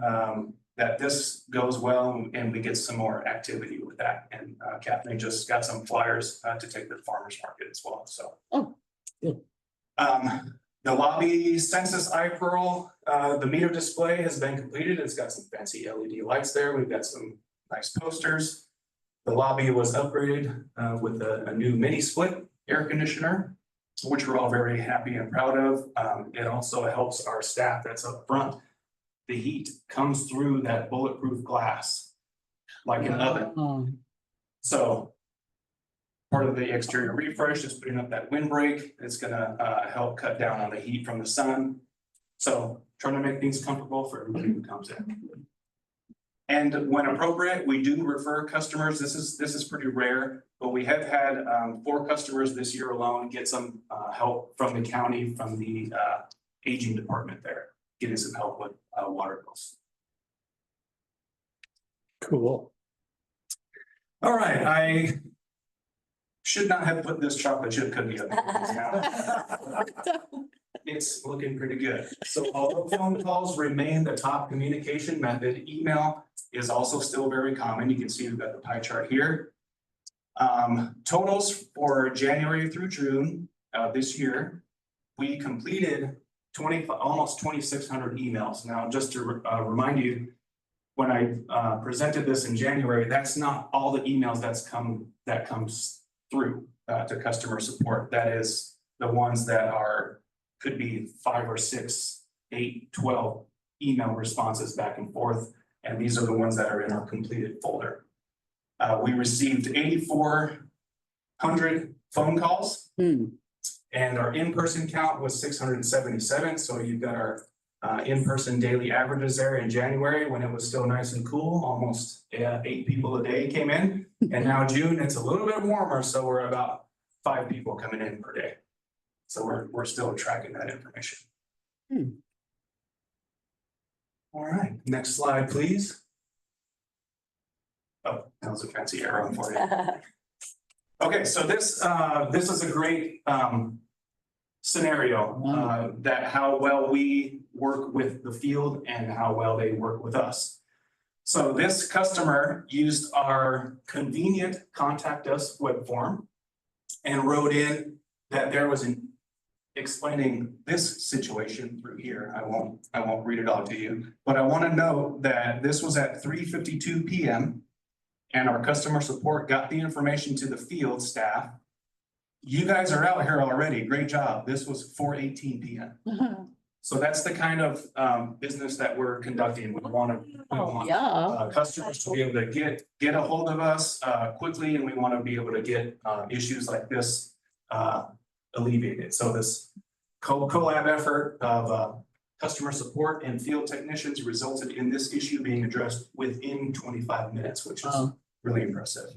that this goes well and we get some more activity with that. And Kathleen just got some flyers to take to the farmers market as well. So. Oh, good. The lobby census iPearl, the meter display has been completed. It's got some fancy LED lights there. We've got some nice posters. The lobby was upgraded with a new mini split air conditioner, which we're all very happy and proud of. It also helps our staff that's up front. The heat comes through that bulletproof glass like an oven. So part of the exterior refresh is putting up that windbreak. It's gonna help cut down on the heat from the sun. So trying to make things comfortable for everybody who comes in. And when appropriate, we do refer customers. This is pretty rare, but we have had 4 customers this year alone get some help from the county, from the aging department there, getting some help with water bills. Cool. All right, I should not have put this chocolate chip cookie up. It's looking pretty good. So although phone calls remain the top communication method, email is also still very common. You can see we've got the pie chart here. Totals for January through June this year, we completed almost 2,600 emails. Now, just to remind you, when I presented this in January, that's not all the emails that comes through to customer support. That is the ones that could be 5 or 6, 8, 12 email responses back and forth. And these are the ones that are in our completed folder. We received 8,400 phone calls. And our in-person count was 677. So you've got our in-person daily averages there in January when it was still nice and cool. Almost 8 people a day came in. And now June, it's a little bit warmer. So we're about 5 people coming in per day. So we're still tracking that information. All right, next slide, please. Oh, that was a fancy arrow for you. Okay, so this is a great scenario that how well we work with the field and how well they work with us. So this customer used our convenient contact us web form and wrote in that there was an explaining this situation through here. I won't read it all to you, but I want to note that this was at 3:52 p.m. and our customer support got the information to the field staff. You guys are out here already. Great job. This was 4:18 p.m. So that's the kind of business that we're conducting. We want customers to be able to get a hold of us quickly, and we want to be able to get issues like this alleviated. So this collab effort of customer support and field technicians resulted in this issue being addressed within 25 minutes, which is really impressive.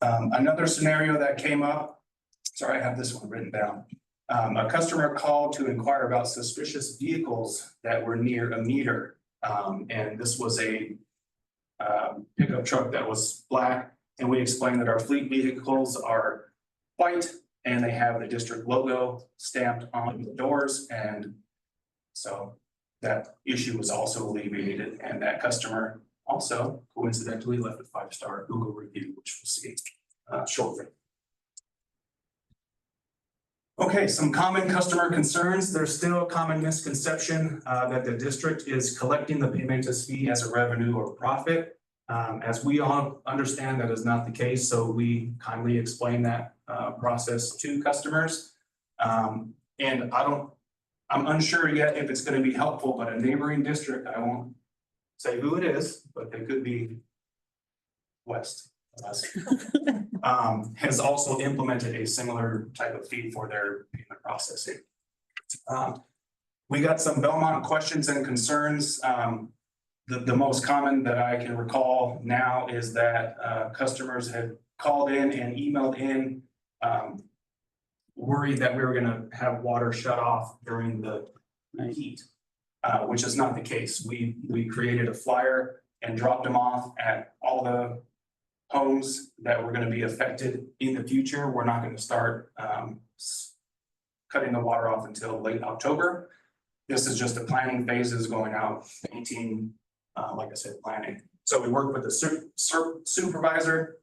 Another scenario that came up, sorry, I have this one written down. A customer called to inquire about suspicious vehicles that were near a meter. And this was a pickup truck that was black. And we explained that our fleet vehicles are white and they have the district logo stamped on the doors. And so that issue was also alleviated, and that customer also coincidentally left a 5-star Google review, which we'll see shortly. Okay, some common customer concerns. There's still a common misconception that the district is collecting the paymentus fee as a revenue or profit. As we all understand, that is not the case, so we kindly explain that process to customers. And I'm unsure yet if it's gonna be helpful, but a neighboring district, I won't say who it is, but they could be west of us. Has also implemented a similar type of fee for their payment processing. We got some Belmont questions and concerns. The most common that I can recall now is that customers had called in and emailed in worried that we were gonna have water shut off during the heat, which is not the case. We created a flyer and dropped them off at all the homes that were gonna be affected in the future. We're not gonna start cutting the water off until late October. This is just the planning phases going out, painting, like I said, planning. So we worked with the supervisor.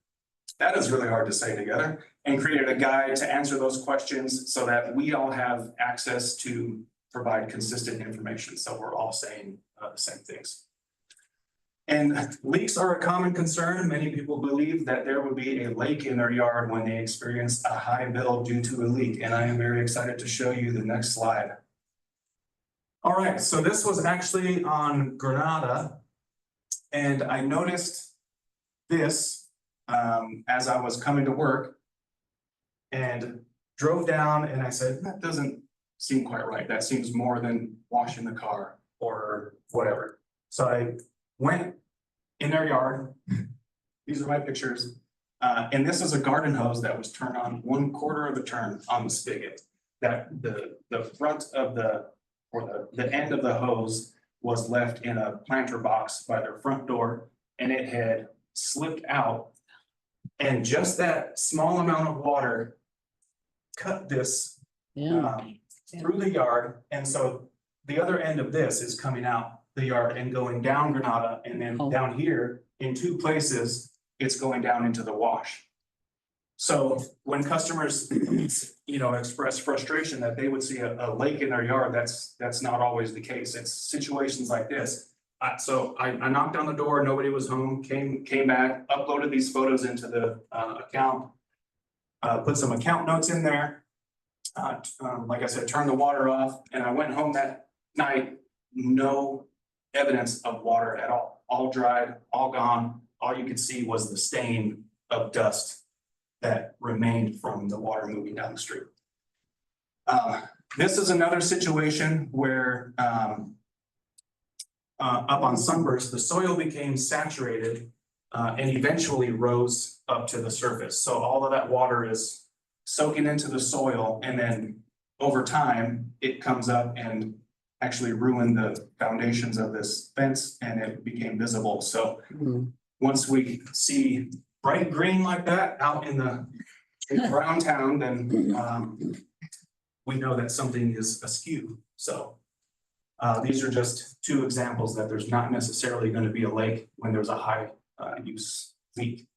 That is really hard to say together, and created a guide to answer those questions so that we all have access to provide consistent information. So we're all saying the same things. And leaks are a common concern. Many people believe that there would be a lake in their yard when they experience a high bill due to a leak. And I am very excited to show you the next slide. All right, so this was actually on Granada. And I noticed this as I was coming to work and drove down and I said, that doesn't seem quite right. That seems more than washing the car or whatever. So I went in their yard. These are my pictures. And this is a garden hose that was turned on 1/4 of a turn on the spigot. That the front of the end of the hose was left in a planter box by their front door, and it had slipped out. And just that small amount of water cut this through the yard. And so the other end of this is coming out the yard and going down Granada, and then down here in 2 places, it's going down into the wash. So when customers, express frustration that they would see a lake in their yard, that's not always the case. It's situations like this. So I knocked on the door, nobody was home, came back, uploaded these photos into the account, put some account notes in there. Like I said, turned the water off, and I went home that night, no evidence of water at all dried, all gone. All you could see was the stain of dust that remained from the water moving down the street. This is another situation where up on Sunburst, the soil became saturated and eventually rose up to the surface. So all of that water is soaking into the soil, and then over time, it comes up and actually ruined the foundations of this fence, and it became visible. So once we see bright green like that out in around town, then we know that something is askew. So these are just 2 examples that there's not necessarily going to be a lake when there's a high use leak.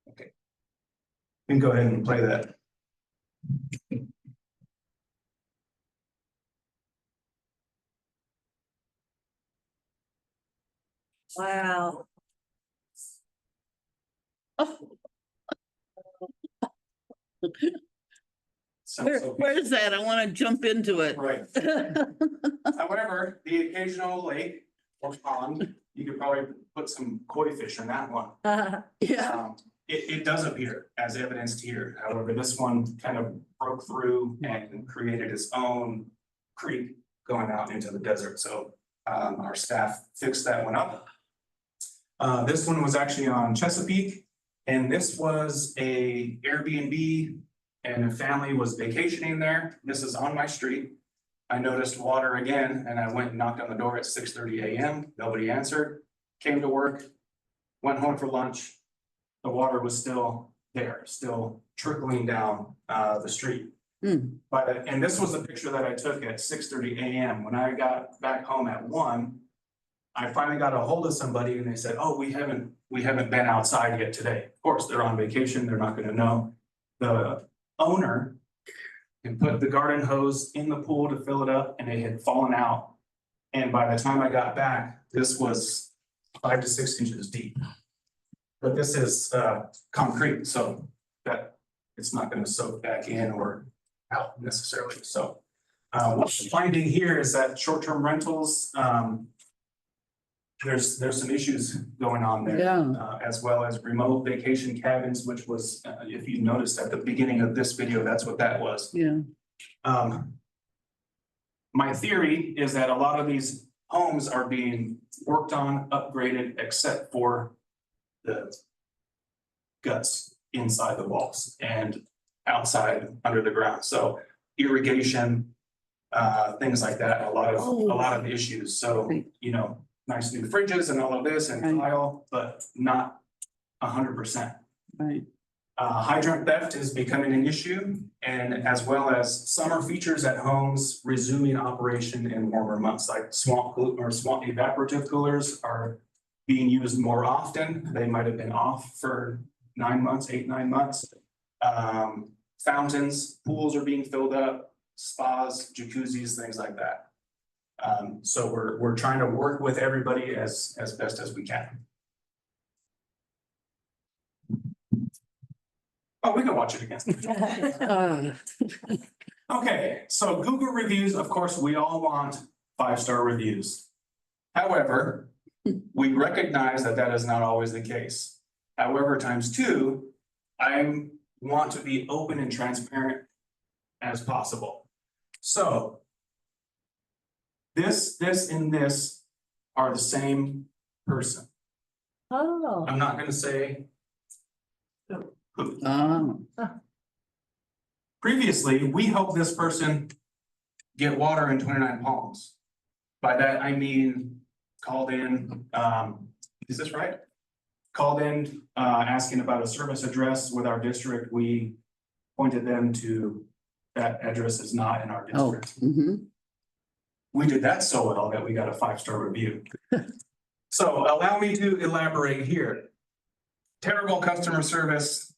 Okay, we can go ahead and play that. Wow. Where's that? I want to jump into it. Right. However, the occasional lake or pond, you could probably put some koi fish in that one. Yeah. It does appear as evidenced here. However, this one kind of broke through and created its own creek going out into the desert. So our staff fixed that one up. This one was actually on Chesapeake, and this was a Airbnb, and a family was vacationing there. This is on my street. I noticed water again, and I went and knocked on the door at 6:30 a.m. Nobody answered. Came to work, went home for lunch. The water was still there, still trickling down the street. And this was a picture that I took at 6:30 a.m. When I got back home at 1, I finally got a hold of somebody, and they said, "Oh, we haven't been outside yet today." Of course, they're on vacation; they're not going to know. the owner and put the garden hose in the pool to fill it up, and it had fallen out. And by the time I got back, this was 5 to 6 inches deep. But this is concrete, so that it's not gonna soak back in or out necessarily, so. What we're finding here is that short-term rentals, there's some issues going on there. Yeah. As well as remote vacation cabins, which was, if you noticed at the beginning of this video, that's what that was. Yeah. My theory is that a lot of these homes are being worked on, upgraded, except for the guts inside the walls and outside under the ground. So irrigation, things like that, a lot of issues. So, Right. you know, nice new fridges and all of this and Right. tile, but not 100%. Right. Hydrant theft is becoming an issue, and as well as summer features at homes resuming operation in warmer months, like swamp evaporative coolers are being used more often. They might have been off for 9 months, 8, 9 months. Fountains, pools are being filled up, spas, jacuzzis, things like that. So we're trying to work with everybody as best as we can. Oh, we can watch it again. Okay, so Google reviews, of course, we all want 5-star reviews. However, we recognize that that is not always the case. However, ×2, I want to be open and transparent as possible. So this, and this are the same person. Oh. I'm not gonna say who. Oh. Previously, we helped this person get water in 29 Palms. By that, I mean, called in, is this right? Called in, asking about a service address with our district. We pointed them to that address is not in our Oh. district. Mhm. We did that so well that we got a 5-star review. So allow me to elaborate here. Terrible customer service,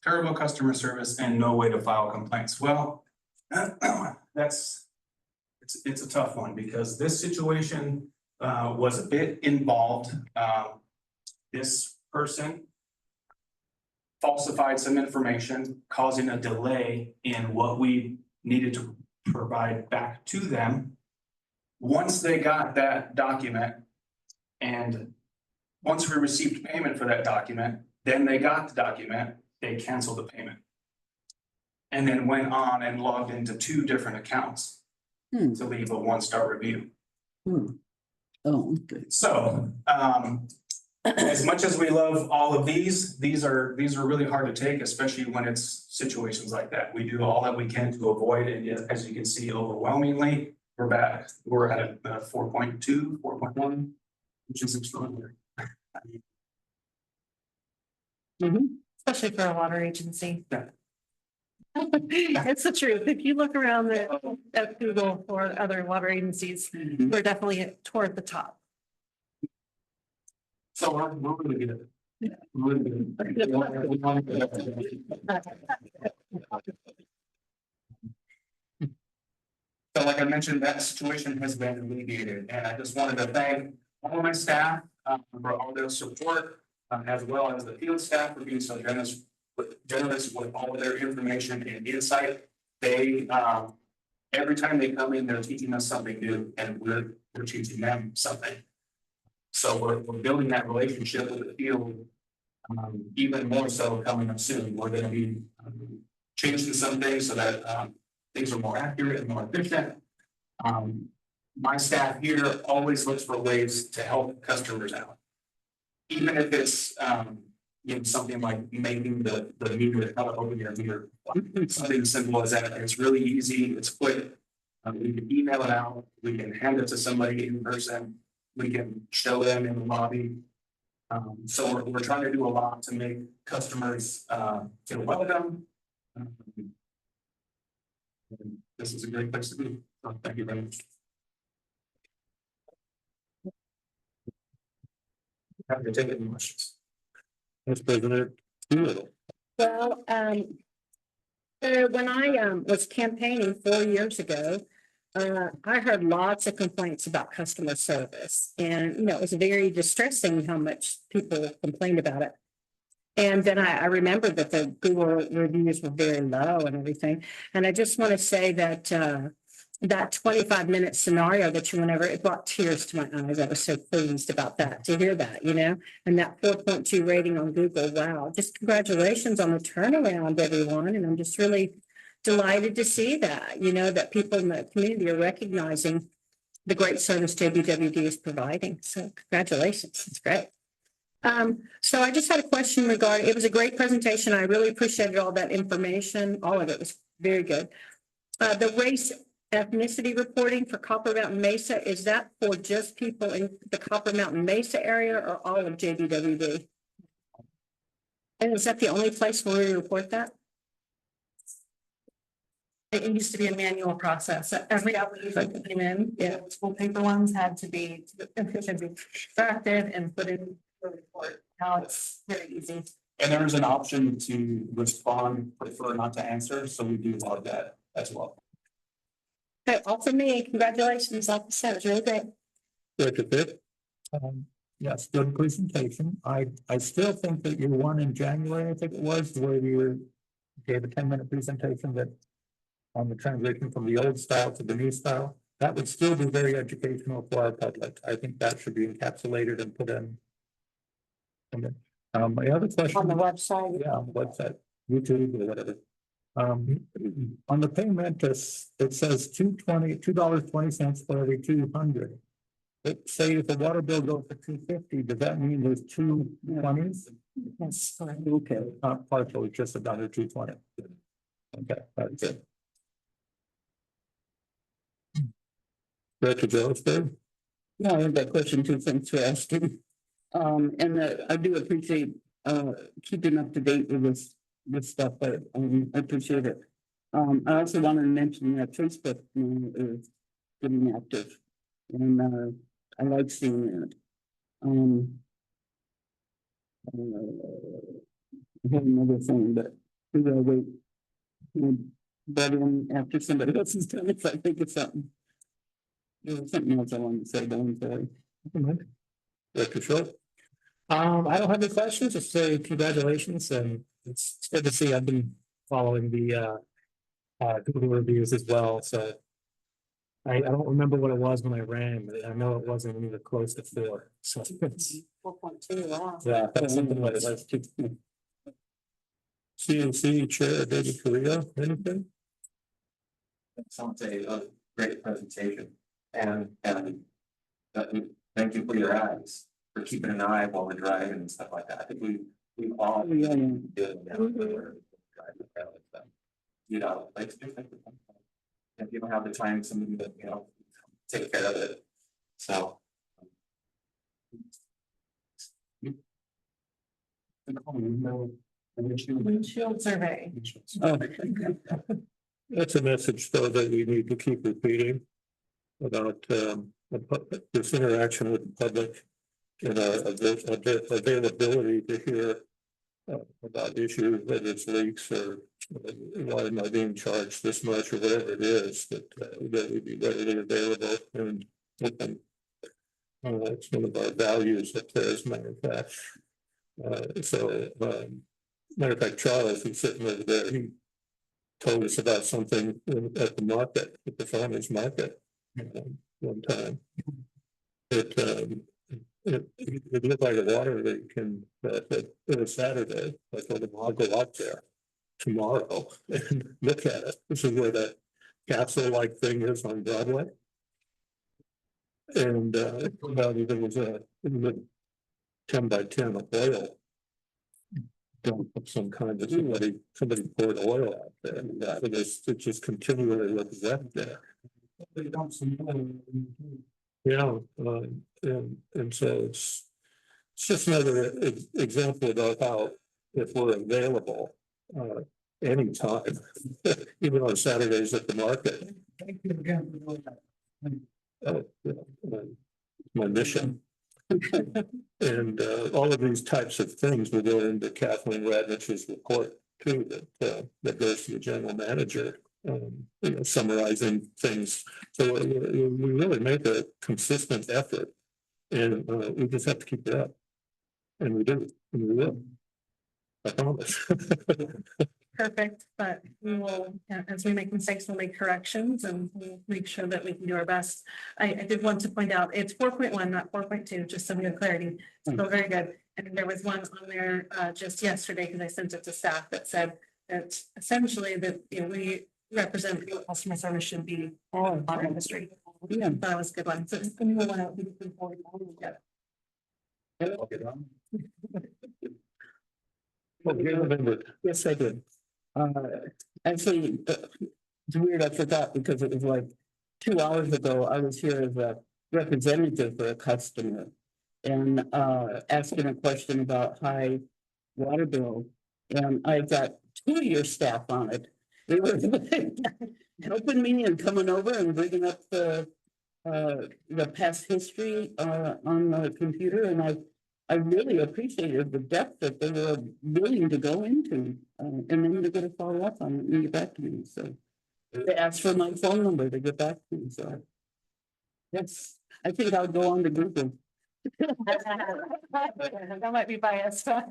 and no way to file complaints. Well, it's a tough one because this situation was a bit involved. This person falsified some information, causing a delay in what we needed to provide back to them. Once they got that document, and once we received payment for that document, then they got the document, they canceled the payment. And then went on and logged into 2 different accounts to leave a 1-star review. Oh, okay. So, as much as we love all of these are really hard to take, especially when it's situations like that. We do all that we can to avoid it, and as you can see, overwhelmingly, we're back. We're at a 4.2, 4.1, which is extraordinary. Especially for a water agency. Yeah. It's the truth. If you look around at Google or other water agencies, we're definitely toward the top. So we're really good. Really good. So like I mentioned, that situation has been alleviated, and I just wanted to thank all of my staff for all their support, as well as the field staff for being so generous with all of their information and insight. They, every time they come in, they're teaching us something new, and we're teaching them something. So we're building that relationship with the field, even more so coming up soon. We're gonna be changing some things so that things are more accurate and more efficient. My staff here always looks for ways to help customers out. Even if it's something like making the meter out over your meter. Something as simple as that. It's really easy, it's quick. We can email it out, we can hand it to somebody in person, we can show them in the lobby. So we're trying to do a lot to make customers feel welcome. This is a great place to be. So thank you very much. Happy to take any questions. Vice President. Well, When I was campaigning 4 years ago, I heard lots of complaints about customer service. And, it was very distressing how much people complained about it. And then I remembered that the Google reviews were very low and everything. And I just want to say that that 25-minute scenario that you went over, it brought tears to my eyes. I was so pleased about that, to hear that, and that 4.2 rating on Google. Wow, just congratulations on the turnaround, everyone. And I'm just really delighted to see that, that people in the community are recognizing the great service JBWD is providing. So congratulations, it's great. So I just had a question regarding, it was a great presentation. I really appreciated all that information. All of it was very good. The race ethnicity reporting for Copper Mountain Mesa, is that for just people in the Copper Mountain Mesa area or all of JBWD? And is that the only place where we report that? It used to be a manual process. Every application that came in, full paper ones had to be extracted and put in the report. Now it's very easy. And there is an option to respond, prefer not to answer, so we do log that as well. Okay, all for me. Congratulations. Like I said, it was really great. Director Pitt? Yes, good presentation. I still think that your one in January, I think it was, where you gave a 10-minute presentation that on the transition from the old style to the new style, that would still be very educational for our public. I think that should be encapsulated and put in. And then, my other question. On the website. Yeah, on the website, YouTube or whatever. On the payment, it says $2.20 for every 200. Say if the water bill goes to 250, does that mean there's 220s? Yes. Okay, not partially, just another 220. Okay, that's it. Director Jonesburg? Yeah, I have that question too. Thanks for asking. I do appreciate keeping up to date with this stuff, but I appreciate it. I also wanted to mention that Facebook is getting active, and I like seeing that. I have another thing, but we're gonna wait. But after somebody else is done, if I think of something. There was something else I wanted to say, but I'm sorry. Director Schultz? I don't have any questions, just say congratulations, and it's good to see. I've been following the Google reviews as well, so. I don't remember what it was when I ran, but I know it wasn't even close to 4, so it's. 4.2, wow. Yeah, that's something like that. CNC Chair David Correa, anything? Sounds a great presentation and thank you for your eyes, for keeping an eye while we're driving and stuff like that. I think we all. If you don't have the time, somebody that, take care of it. So. Windshield survey. That's a message though that we need to keep repeating about this interaction with the public and availability to hear about issues, whether it's leaks or why am I being charged this much or whatever it is, that we be readily available and it's one of our values up there as a matter of fact. Matter of fact, Charles, who's sitting over there, he told us about something at the market, at the farmer's market, one time. It looked like a water leak and it was Saturday. I told him I'll go up there tomorrow and look at it. This is where that capsule-like thing is on Broadway. And there was a 10 by 10 of oil. Dump of some kind of somebody poured oil out there, and it just continually looks wet there. Yeah, and so it's just another example about how if we're available anytime, even on Saturdays at the market. Thank you again. My mission. And all of these types of things will go into Kathleen Radnich's report too, that goes to the general manager, summarizing things. So we really make a consistent effort, and we just have to keep it up. And we do, and we will. I promise. Perfect, but we will, as we make mistakes, we'll make corrections and we'll make sure that we can do our best. I did want to point out, it's 4.1, not 4.2, just so we have clarity. So very good. And there was one on there just yesterday, because I sent it to staff, that said that essentially that, we represent what customer service should be in our industry. Yeah. That was a good one. So just give me one out. I'll get on. Well, you remember, Yes, I did. Actually, it's weird, I forgot because it was like 2 hours ago, I was here as a representative for a customer. And asking a question about high water bill, and I got 2 of your staff on it. They were helping me and coming over and bringing up the past history on the computer, and I really appreciated the depth that they were willing to go into, and then they're gonna follow up on it and get back to me, so. They asked for my phone number to get back to me, so. Yes, I think I'll go on to Google. That might be biased. I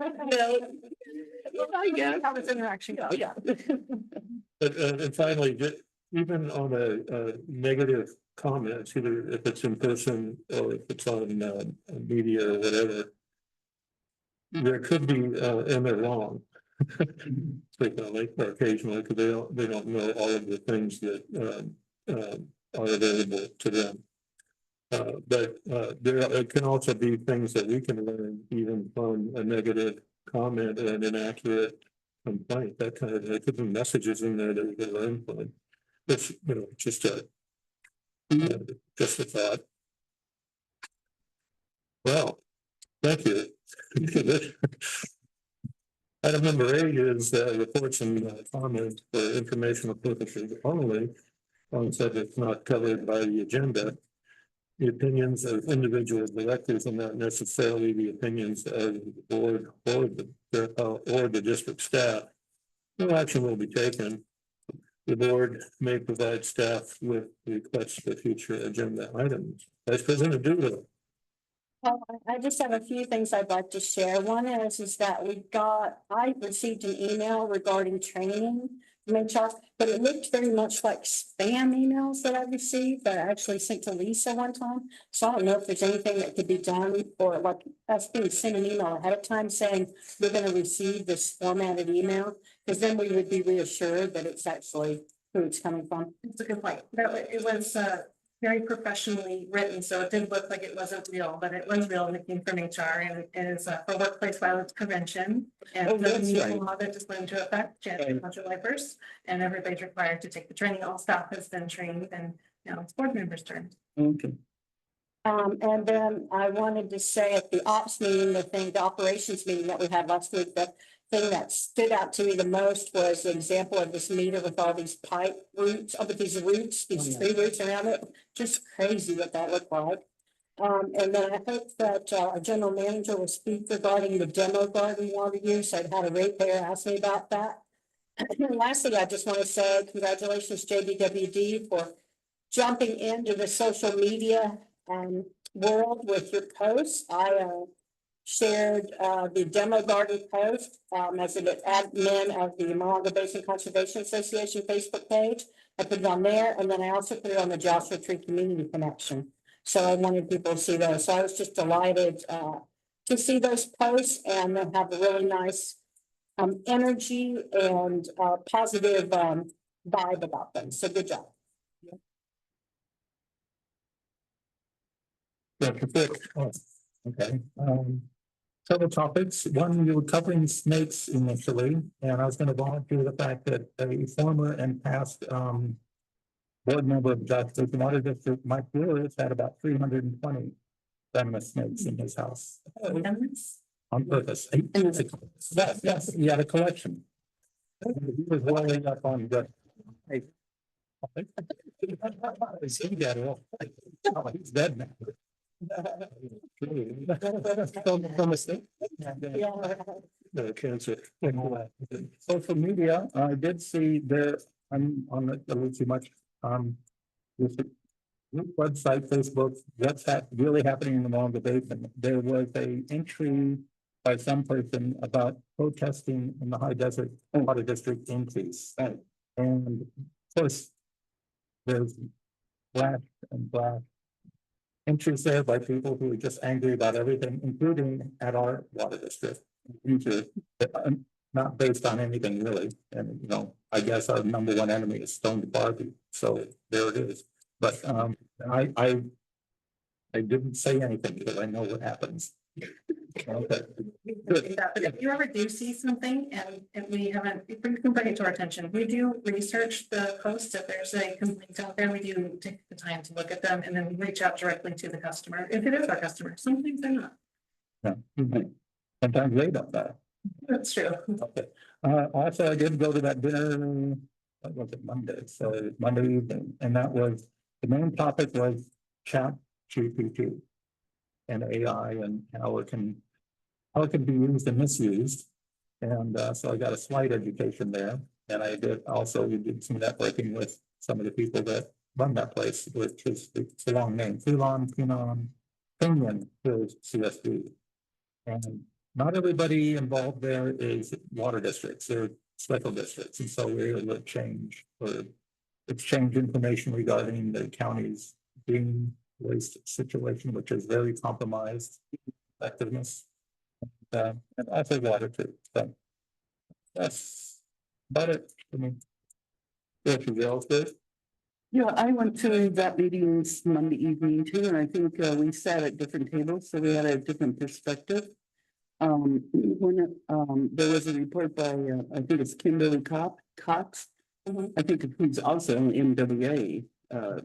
guess. How this interaction goes. Yeah. but and finally, even on a negative comment, either if it's in person or if it's on media or whatever, there could be, and they're wrong. Frequently or occasionally, because they don't know all of the things that are available to them. But there can also be things that we can learn even from a negative comment and an inaccurate complaint. That kind of, there could be messages in there that we can learn from. It's, just a thought. Well, thank you. Item number 8 is reports and comments for informational purposes only on subjects not covered by the agenda. The opinions of individual directors and not necessarily the opinions of the board or the district staff. No action will be taken. The board may provide staff with requests for future agenda items. Vice President Doolittle. I just have a few things I'd like to share. One is that I received an email regarding training from HR, but it looked very much like spam emails that I received that I actually sent to Lisa one time. So I don't know if there's anything that could be done, or like us being sent an email ahead of time saying we're going to receive this formatted email, because then we would be reassured that it's actually who it's coming from. It's a good point. It was very professionally written, so it did look like it wasn't real, but it was real, and it came from HR, and it is for workplace violence prevention. And the new law that just went into effect January 1st, and everybody's required to take the training. All staff has been trained, and now it's board members' turn. Okay. And then I wanted to say at the ops meeting, the operations meeting that we had last week, the thing that stood out to me the most was the example of this meter with all these pipe roots, with these roots, these tree roots around it. Just crazy what that looked like. And then I hope that our general manager will speak regarding the demo garden water use. I've had a ratepayer ask me about that. And lastly, I just want to say congratulations, JBWD, for jumping into the social media world with your posts. I shared the demo garden post as an admin of the Morongo Basin Conservation Association Facebook page. I put it on there, and then I also put it on the Joshua Tree Community Connection. So I wanted people to see those. So I was just delighted to see those posts, and they'll have a really nice energy and positive vibe about them. So good job. Dr. Fick. Okay. Several topics. One, you were covering snakes initially, and I was going to volunteer the fact that a former and past board member of Joshua Water District, Mike Brewer, has had about 320 venomous snakes in his house. On purpose. Yes, he had a collection. He was rolling up on the. He got it all. He's dead now. No cancer. Social media, I did see there, I'm on it a little too much, with the website, Facebook, what's really happening in the Long Basin. There was a entry by some person about protesting in the high desert water district increase. And of course, there's black and black entries there by people who are just angry about everything, including at our water district. Not based on anything really, and you know, I guess our number one enemy is Stone Barbie, so there it is. But I didn't say anything because I know what happens. Okay. Good. If you ever do see something and we haven't, if we can bring it to our attention, we do research the post. If there's a complaint out there, we do take the time to look at them and then we reach out directly to the customer. If it is our customer, sometimes they're not. Yeah. Sometimes they don't know. That's true. Okay. Also, I did go to that dinner, what was it, Monday? So Monday evening, and that was, the main topic was chat GPT and AI and how it can be used and misused. And so I got a slight education there. And I did also, we did some networking with some of the people that run that place, which is, it's a long name, Pinion Hills CSD. And not everybody involved there is water districts, they're special districts. And so we're able to exchange information regarding the county's green waste situation, which is very compromised effectiveness. And also water too. So that's about it. I mean, everything else good? Yeah, I went to that meeting Monday evening too, and I think we sat at different tables, so we had a different perspective. There was a report by, I think it's Kimberly Cox. I think who's also on the MWA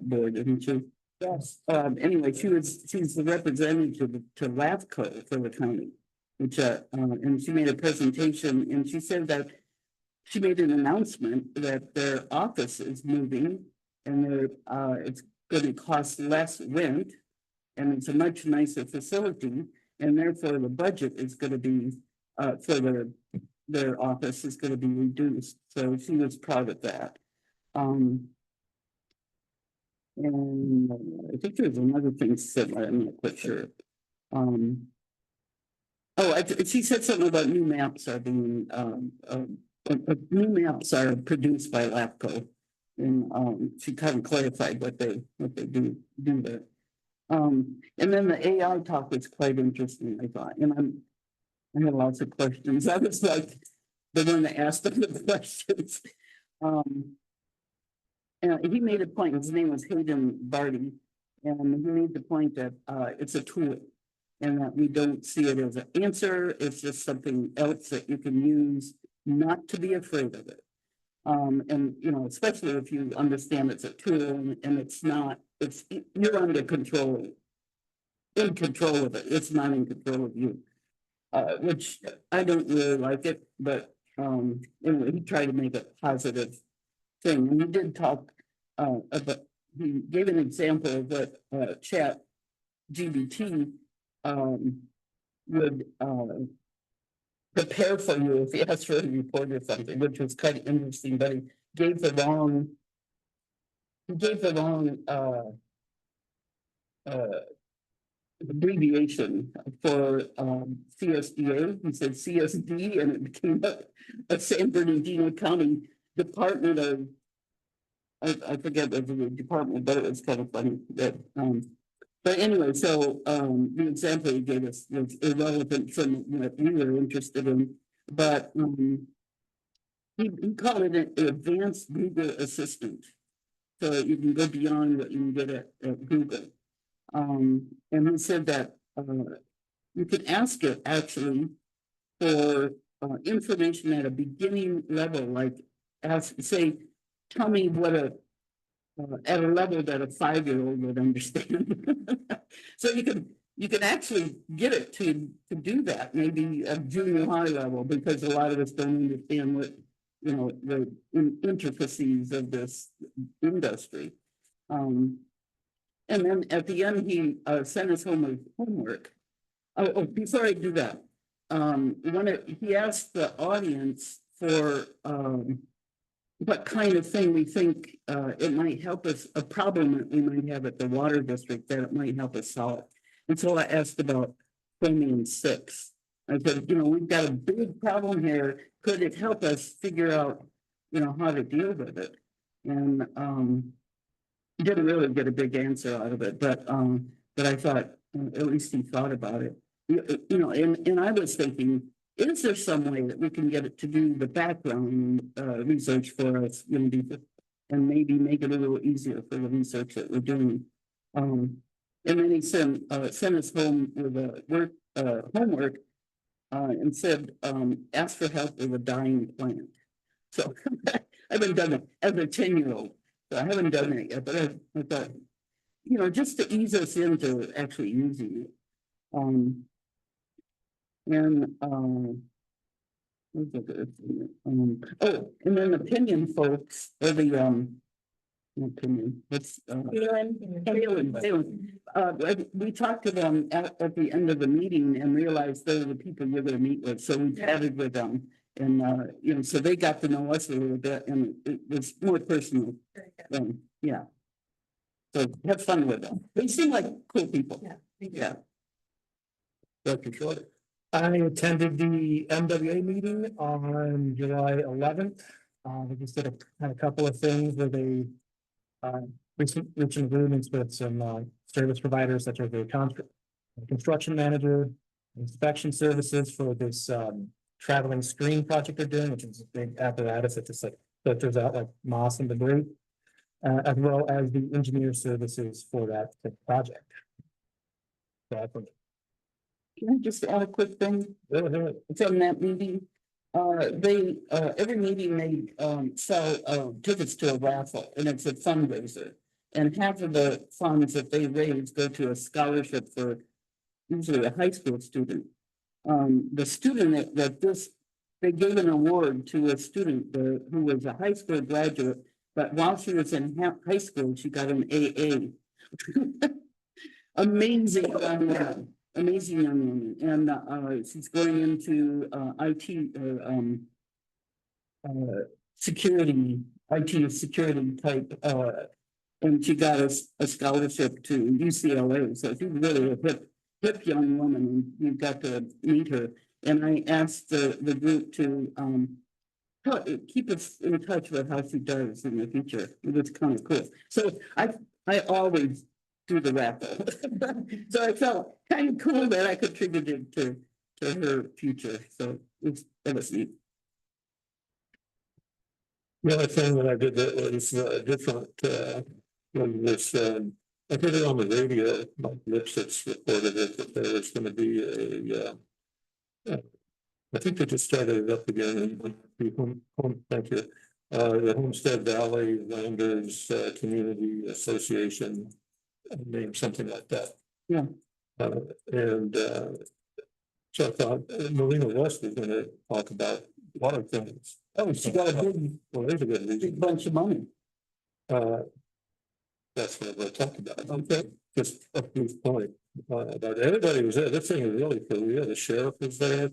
board, isn't she? Yes. Anyway, she's the representative to LAFCO for the county, which, and she made a presentation and she said that she made an announcement that their office is moving and it's going to cost less rent and it's a much nicer facility. And therefore the budget is going to be, for their office is going to be reduced. So she was proud of that. And I think there's another thing said, I'm not quite sure. She said something about new maps are being, new maps are produced by LAFCO. And she kind of clarified what they do there. And then the AI talk was quite interesting, I thought, and I had lots of questions. I was like the one that asked them the questions. And he made a point, his name was Hayden Barty, and he made the point that it's a tool and that we don't see it as an answer. It's just something else that you can use, not to be afraid of it. And you know, especially if you understand it's a tool and it's not, you're under control, in control of it. It's not in control of you, which I don't really like it, but anyway, he tried to make a positive thing. And he did talk about, he gave an example of what chat GBT would prepare for you if you asked for a report or something, which was kind of interesting, but he gave the wrong abbreviation for CSDA. He said CSD and it became a San Bernardino County Department of, I forget the department, but it was kind of funny that but anyway, so the example he gave us was irrelevant from what we were interested in, but he called it an advanced Google Assistant. So you can go beyond what you can get at Google. And he said that you can ask it actually for information at a beginning level, like say, tell me what at a level that a 5-year-old would understand. So you can actually get it to do that, maybe a junior high level, because a lot of us don't understand what, you know, the intricacies of this industry. And then at the end, he sent us home with homework. Before I do that, he asked the audience for what kind of thing we think it might help us, a problem that we might have at the water district that it might help us solve. And so I asked about chromium 6. I said, we've got a big problem here. Could it help us figure out, how to deal with it? And didn't really get a big answer out of it, but I thought at least he thought about it. And I was thinking, is there some way that we can get it to do the background research for us, and maybe make it a little easier for the research that we're doing? And then he sent us home with a homework and said, ask for help with a dying plant. So I haven't done it as a 10-year-old. So I haven't done that yet, but I thought, just to ease us into actually using it. And then opinion folks, or the opinion, what's we talked to them at the end of the meeting and realized those are the people you're gonna meet with, so we chatted with them. And so they got to know us a little bit, and it was more personal. Yeah. So have fun with them. They seem like cool people. Yeah. Dr. Short. I attended the MWA meeting on July 11th. They just had a couple of things where they reached agreements with some service providers such as the construction manager, inspection services for this traveling screen project they're doing, which is a big apparatus that just filters out like moss and debris, as well as the engineer services for that project. So Can I just add a quick thing? From that meeting, every meeting they sell tickets to a raffle, and it's a fundraiser. And half of the funds that they raise go to a scholarship for usually a high school student. The student they gave an award to a student who was a high school graduate, but while she was in high school, she got an AA. Amazing young woman, amazing young woman, and she's going into IT security type, and she got a scholarship to UCLA. So she's really a hip young woman, and you got to meet her. And I asked the group to keep us in touch with how she does in the future. It was kind of cool. So I always do the raffle. So I felt kind of cool that I contributed to her future. So that was neat. The other thing that I did that was different, was this, I heard it on the radio, Mike Lipsitz reported it, that there was gonna be I think they just started it up again, thank you. The Homestead Valley Landers Community Association, name something like that. Yeah. So I thought Marina West was gonna talk about a lot of things. Oh, she got a There's a good reason. big bunch of money. That's what we'll talk about. Okay, just a brief point. But everybody was there. This thing is really for real. The sheriff was there,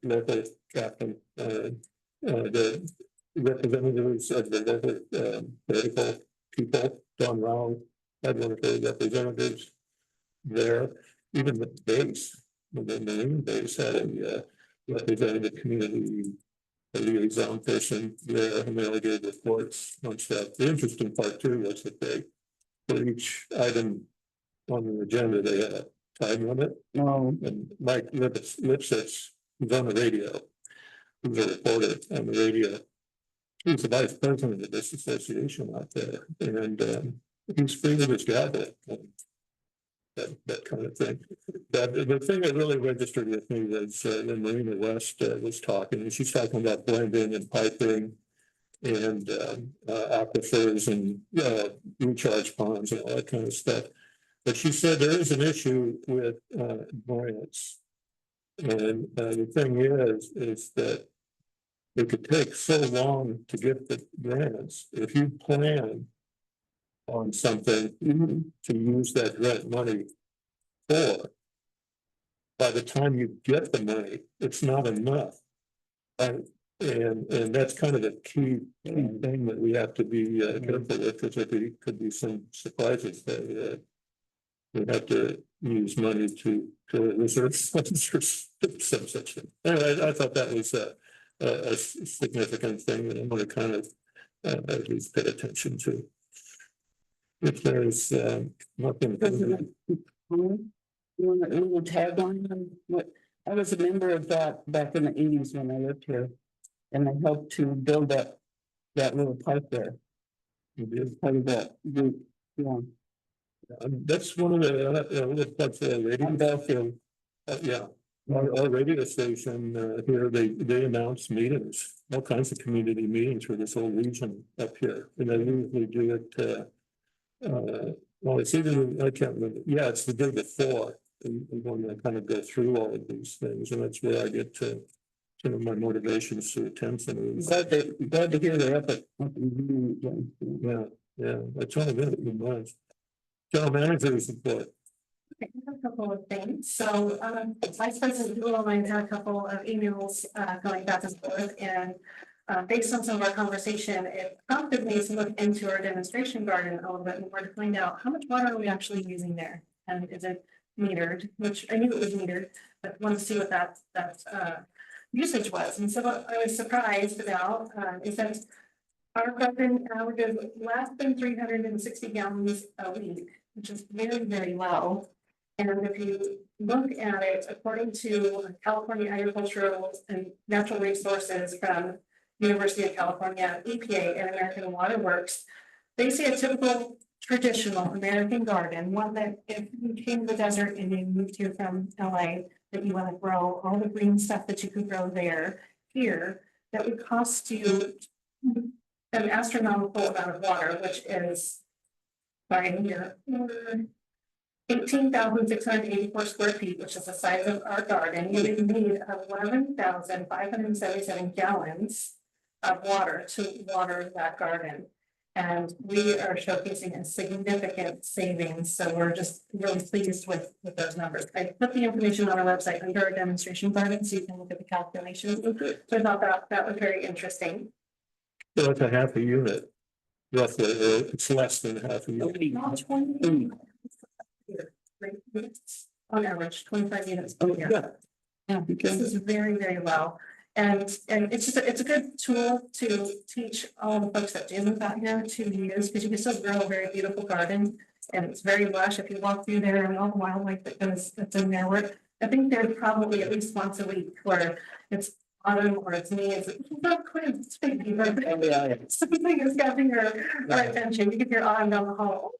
local captain, the representatives of the local political people, Don Rao, had one of the representatives there. Even the base, the Marine base had a representative community, a liaison person there, and they all gave reports on stuff. The interesting part too was that for each item on the agenda, they had a time limit. And Mike Lipsitz was on the radio. He was a reporter on the radio. He was the vice president of this association out there, and he's free with his gavel. That kind of thing. But the thing that really registered with me was when Marina West was talking, and she's talking about blending and piping and aquifers and recharge ponds and all that kind of stuff. But she said there is an issue with grants. And the thing is that it could take so long to get the grants. If you plan on something Mhm. to use that grant money for, by the time you get the money, it's not enough. And that's kind of a key thing that we have to be careful with, because there could be some surprises that we have to use money to reserve funds for some such thing. Anyway, I thought that was a significant thing that I'm going to kind of at least pay attention to. If there's nothing. You want a little tagline on what, I was a member of that back in the 80s when I lived here. And I helped to build up that little park there. It was part of that group, yeah. That's one of the parts of the radio. Yeah, our radio station here, they announce meetings, all kinds of community meetings for this whole region up here, and they usually do it. Well, it's either, I can't remember. Yeah, it's the day before, and when I kind of go through all of these things, and that's where I get to. Some of my motivations to attend some of these. Glad to hear they're up at. Yeah, that's all good. It was. General manager's report. Okay, I have a couple of things. So, Vice President Jewel and I had a couple of emails, going back and forth, and based on some of our conversation, it prompted me to look into our demonstration garden a little bit more to find out how much water are we actually using there? And is it metered, which I knew it was metered, but wanted to see what that usage was. And so what I was surprised about is that our garden averages less than 360 gallons a week, which is very, very low. And if you look at it, according to California Agricultural and Natural Resources from University of California, EPA, and American Water Works, they say a typical traditional American garden, one that if you came to the desert and you moved here from LA, that you want to grow all the green stuff that you could grow there, here, that would cost you an astronomical amount of water, which is by here, 18,684 square feet, which is the size of our garden. You would need 11,577 gallons of water to water that garden. And we are showcasing a significant savings, so we're just really pleased with those numbers. I put the information on our website under our demonstration garden, so you can look at the calculations. So I thought that was very interesting. So it's a half a unit, roughly, or it's less than half a unit. Not 20 on average, 25 units per year. Yeah, this is very, very low. And it's just, it's a good tool to teach all the folks that do move out here to use, because you can still grow a very beautiful garden. And it's very lush. If you walk through there and all the wildlife that's in there, I think there's probably at least once a week where it's autumn or it's me, it's not quite, it's big, but something is catching our attention. You can hear autumn down the hall.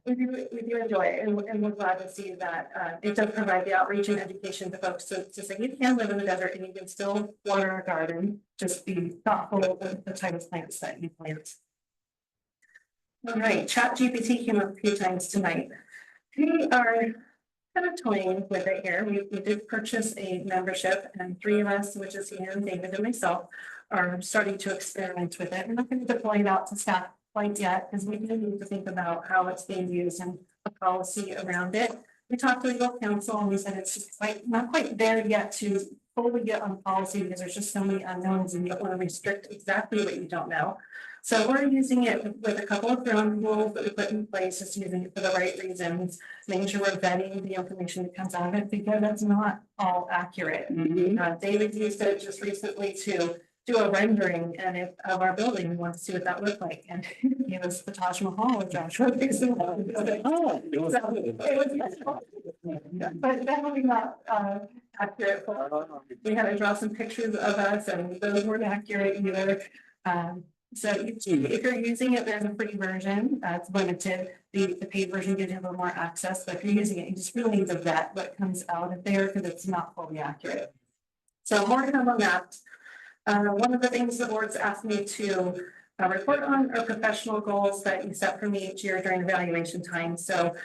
We do enjoy it, and we're glad to see that it does provide the outreach and education to folks to say you can live in the desert and you can still water a garden. Just be thoughtful with the type of plants that you plant. All right, ChatGPT came up a few times tonight. We are kind of toying with it here. We did purchase a membership, and 3 of us, which is Ian, David, and myself, are starting to experiment with it. We're not going to deploy it out to staff quite yet, because we do need to think about how it's being used and the policy around it. We talked to legal counsel and we said it's just not quite there yet to fully get on policy, because there's just so many unknowns and you don't want to restrict exactly what you don't know. So we're using it with a couple of ground rules that we put in place, just using it for the right reasons, making sure we're vetting the information that comes out of it, because it's not all accurate. David used it just recently to do a rendering of our building. We wanted to see what that looked like, and it gave us the Taj Mahal with Joshua. But definitely not accurate. We had to draw some pictures of us, and those weren't accurate either. So if you're using it, there's a free version. It's limited. The paid version gives you a little more access, but if you're using it, you just really need to vet what comes out of there, because it's not fully accurate. So more to come on that. One of the things the board's asked me to report on are professional goals that you set for me each year during evaluation time. So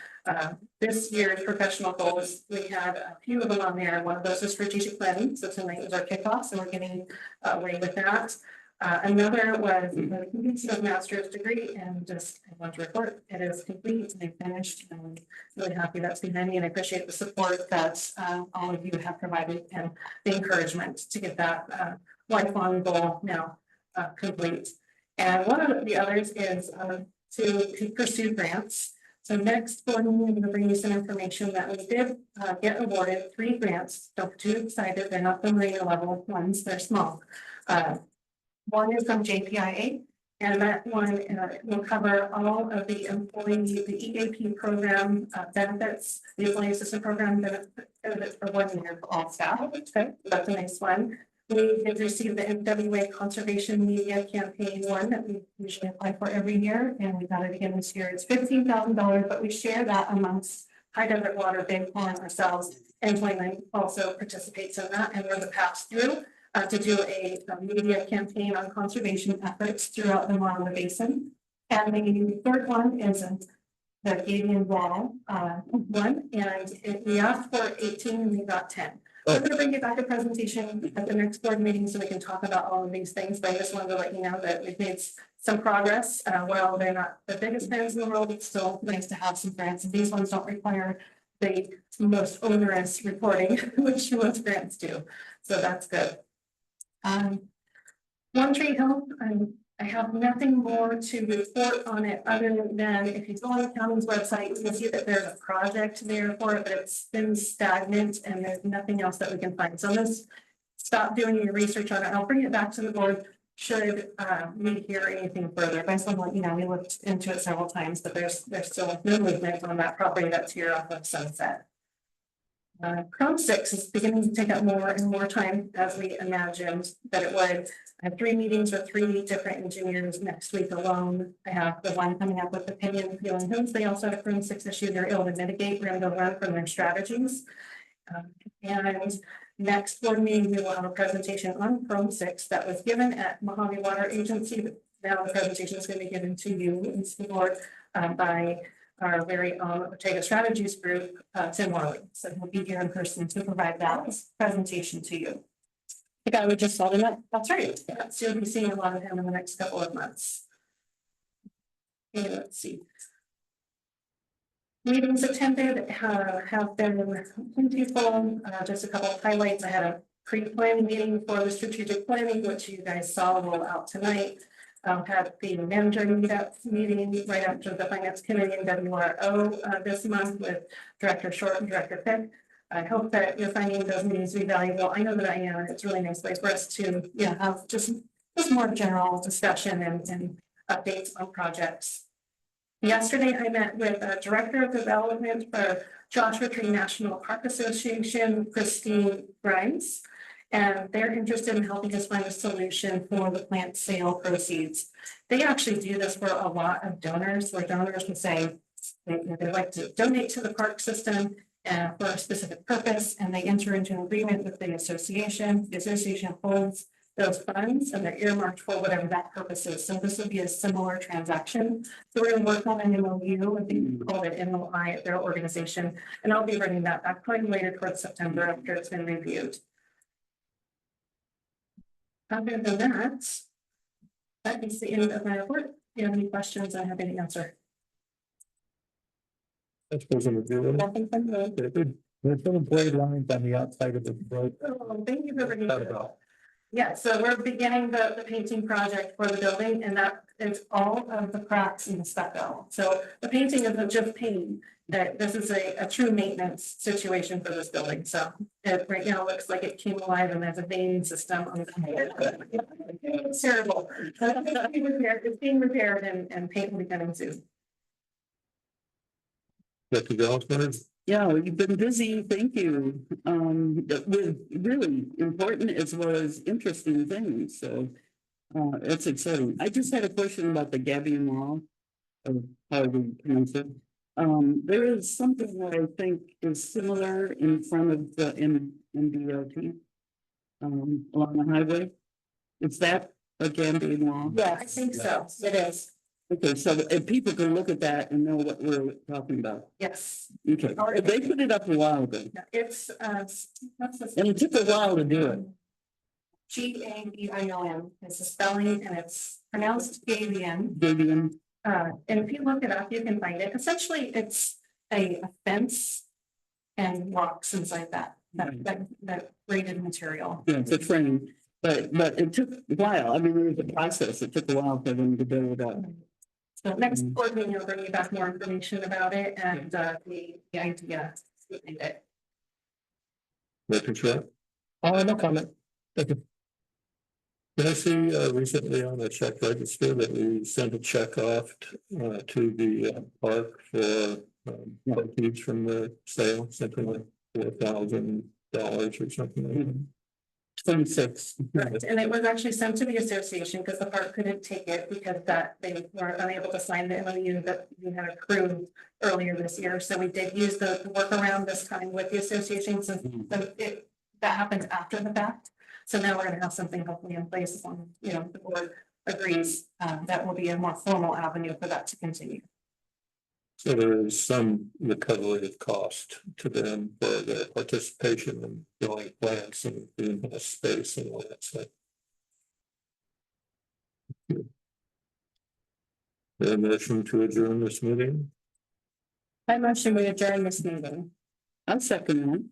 this year's professional goals, we had a few of them on there. One of those is strategic planning. So tonight was our kickoff, so we're getting away with that. Another was the completion of master's degree, and just I want to report it is complete and finished. And I'm really happy that's behind me, and I appreciate the support that all of you have provided and the encouragement to get that lifelong goal now complete. And one of the others is to pursue grants. So next board meeting, I'm going to bring you some information that we did get awarded 3 grants. Don't get too excited; they're not the marina level ones; they're small. One is from JPIA, and that one will cover all of the employee, the EAP program benefits, the employee assistance program benefits for 1 year for all staff. Okay, that's a nice one. We did receive the MWA Conservation Media Campaign one that we usually apply for every year, and we got it again this year. It's $15,000, but we share that amongst High Desert Water, Big Pond, ourselves, and 29 also participates in that, and we're the pass through to do a media campaign on conservation efforts throughout the Moana Basin. And the third one is the Gabian Wall one, and we asked for 18 and we got 10. I'm going to bring you back a presentation at the next board meeting so we can talk about all of these things, but I just wanted to let you know that we've made some progress. While they're not the biggest grants in the world, it's still nice to have some grants, and these ones don't require the most onerous reporting, which most grants do. So that's good. One Tree Hill, I have nothing more to report on it other than if you go on the county's website, you can see that there's a project there for it, but it's been stagnant and there's nothing else that we can find. So let's stop doing your research on it. I'll bring it back to the board should we hear anything further. But I just want to let you know, we looked into it several times, but there's still no movement on that property that's here off of Sunset. Chrome 6 is beginning to take up more and more time as we imagined that it would. I have 3 meetings with 3 different engineers next week alone. I have the one coming up with opinion feeling whom they also have Chrome 6 issue they're able to mitigate. We're going to go learn from their strategies. And next board meeting, we will have a presentation on Chrome 6 that was given at Mojave Water Agency. But now the presentation is going to be given to you and the board by our very own Ortega Strategies group, Tim Warley. So he'll be here in person to provide that presentation to you. The guy we just saw tonight. That's right. Yeah, so you'll be seeing a lot of him in the next couple of months. And let's see. Meetings attended have been plentiful. Just a couple of highlights. I had a pre-planning meeting for the strategic planning, which you guys saw roll out tonight. Had the manager meeting right after the finance committee and WRO this month with Director Short and Director Pick. I hope that you're finding those meetings to be valuable. I know that I am. It's a really nice way for us to have just more general discussion and updates on projects. Yesterday, I met with Director of Development for Joshua Tree National Park Association, Christine Grimes. And they're interested in helping us find a solution for the plant sale proceeds. They actually do this for a lot of donors, where donors will say they'd like to donate to the park system for a specific purpose, and they enter into an agreement with the association. The association holds those funds and they're earmarked for whatever that purpose is. So this would be a similar transaction. So we're going to work on an MOU, I think we called it MOI at their organization, and I'll be bringing that back probably later towards September after it's been reviewed. Other than that is the end of my report. If you have any questions, I'm happy to answer. That's President. Nothing from me. There's little blade lines on the outside of the road. Oh, thank you for bringing that up. Yeah, so we're beginning the painting project for the building, and that is all of the cracks in the stucco. So the painting isn't just paint. That this is a true maintenance situation for this building. So it right now looks like it came alive and there's a vein system on the it's terrible. It's being repaired and paint will be coming soon. Dr. Gosper? Yeah, you've been busy, thank you. With really important as well as interesting things, so it's exciting. I just had a question about the Gabion Wall, or how we pronounce it. There is something that I think is similar in front of the MDOT along the highway. Is that a Gabion Wall? Yeah, I think so. It is. Okay, so if people can look at that and know what we're talking about. Yes. Okay, they put it up a while ago. It's And it took a while to do it. Gabion is the spelling, and it's pronounced Gabion. Vivian, And if you look it up, you can find it. Essentially, it's a fence and rocks inside that braided material. yeah, it's a frame, but it took a while. I mean, there was a process. It took a while for them to build it up. So next board meeting, I'll bring you back more information about it and the idea behind it. Making sure. No comment. Thank you. Did I see recently on the check register that we sent a check off to the park for proceeds from the sale, something like $4,000 or something like that? 26. Correct, and it was actually sent to the association because the park couldn't take it because they were unable to sign the MOU that we had approved earlier this year. So we did use the workaround this time with the association since that happened after the fact. So now we're gonna have something hopefully in place on, the board agrees, that will be a more formal avenue for that to continue. So there is some recovery of cost to them for their participation in building plants and being in space and all that stuff. The motion to adjourn this meeting. I motion we adjourn this meeting. I'll second that.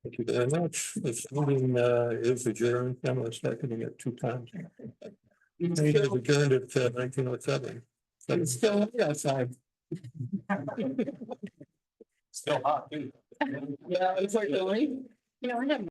Thank you very much. This meeting is adjourned. I'm seconding it 2 times. Meeting is adjourned at 19:07. It's still light outside. Still hot, too. Yeah, unfortunately, I have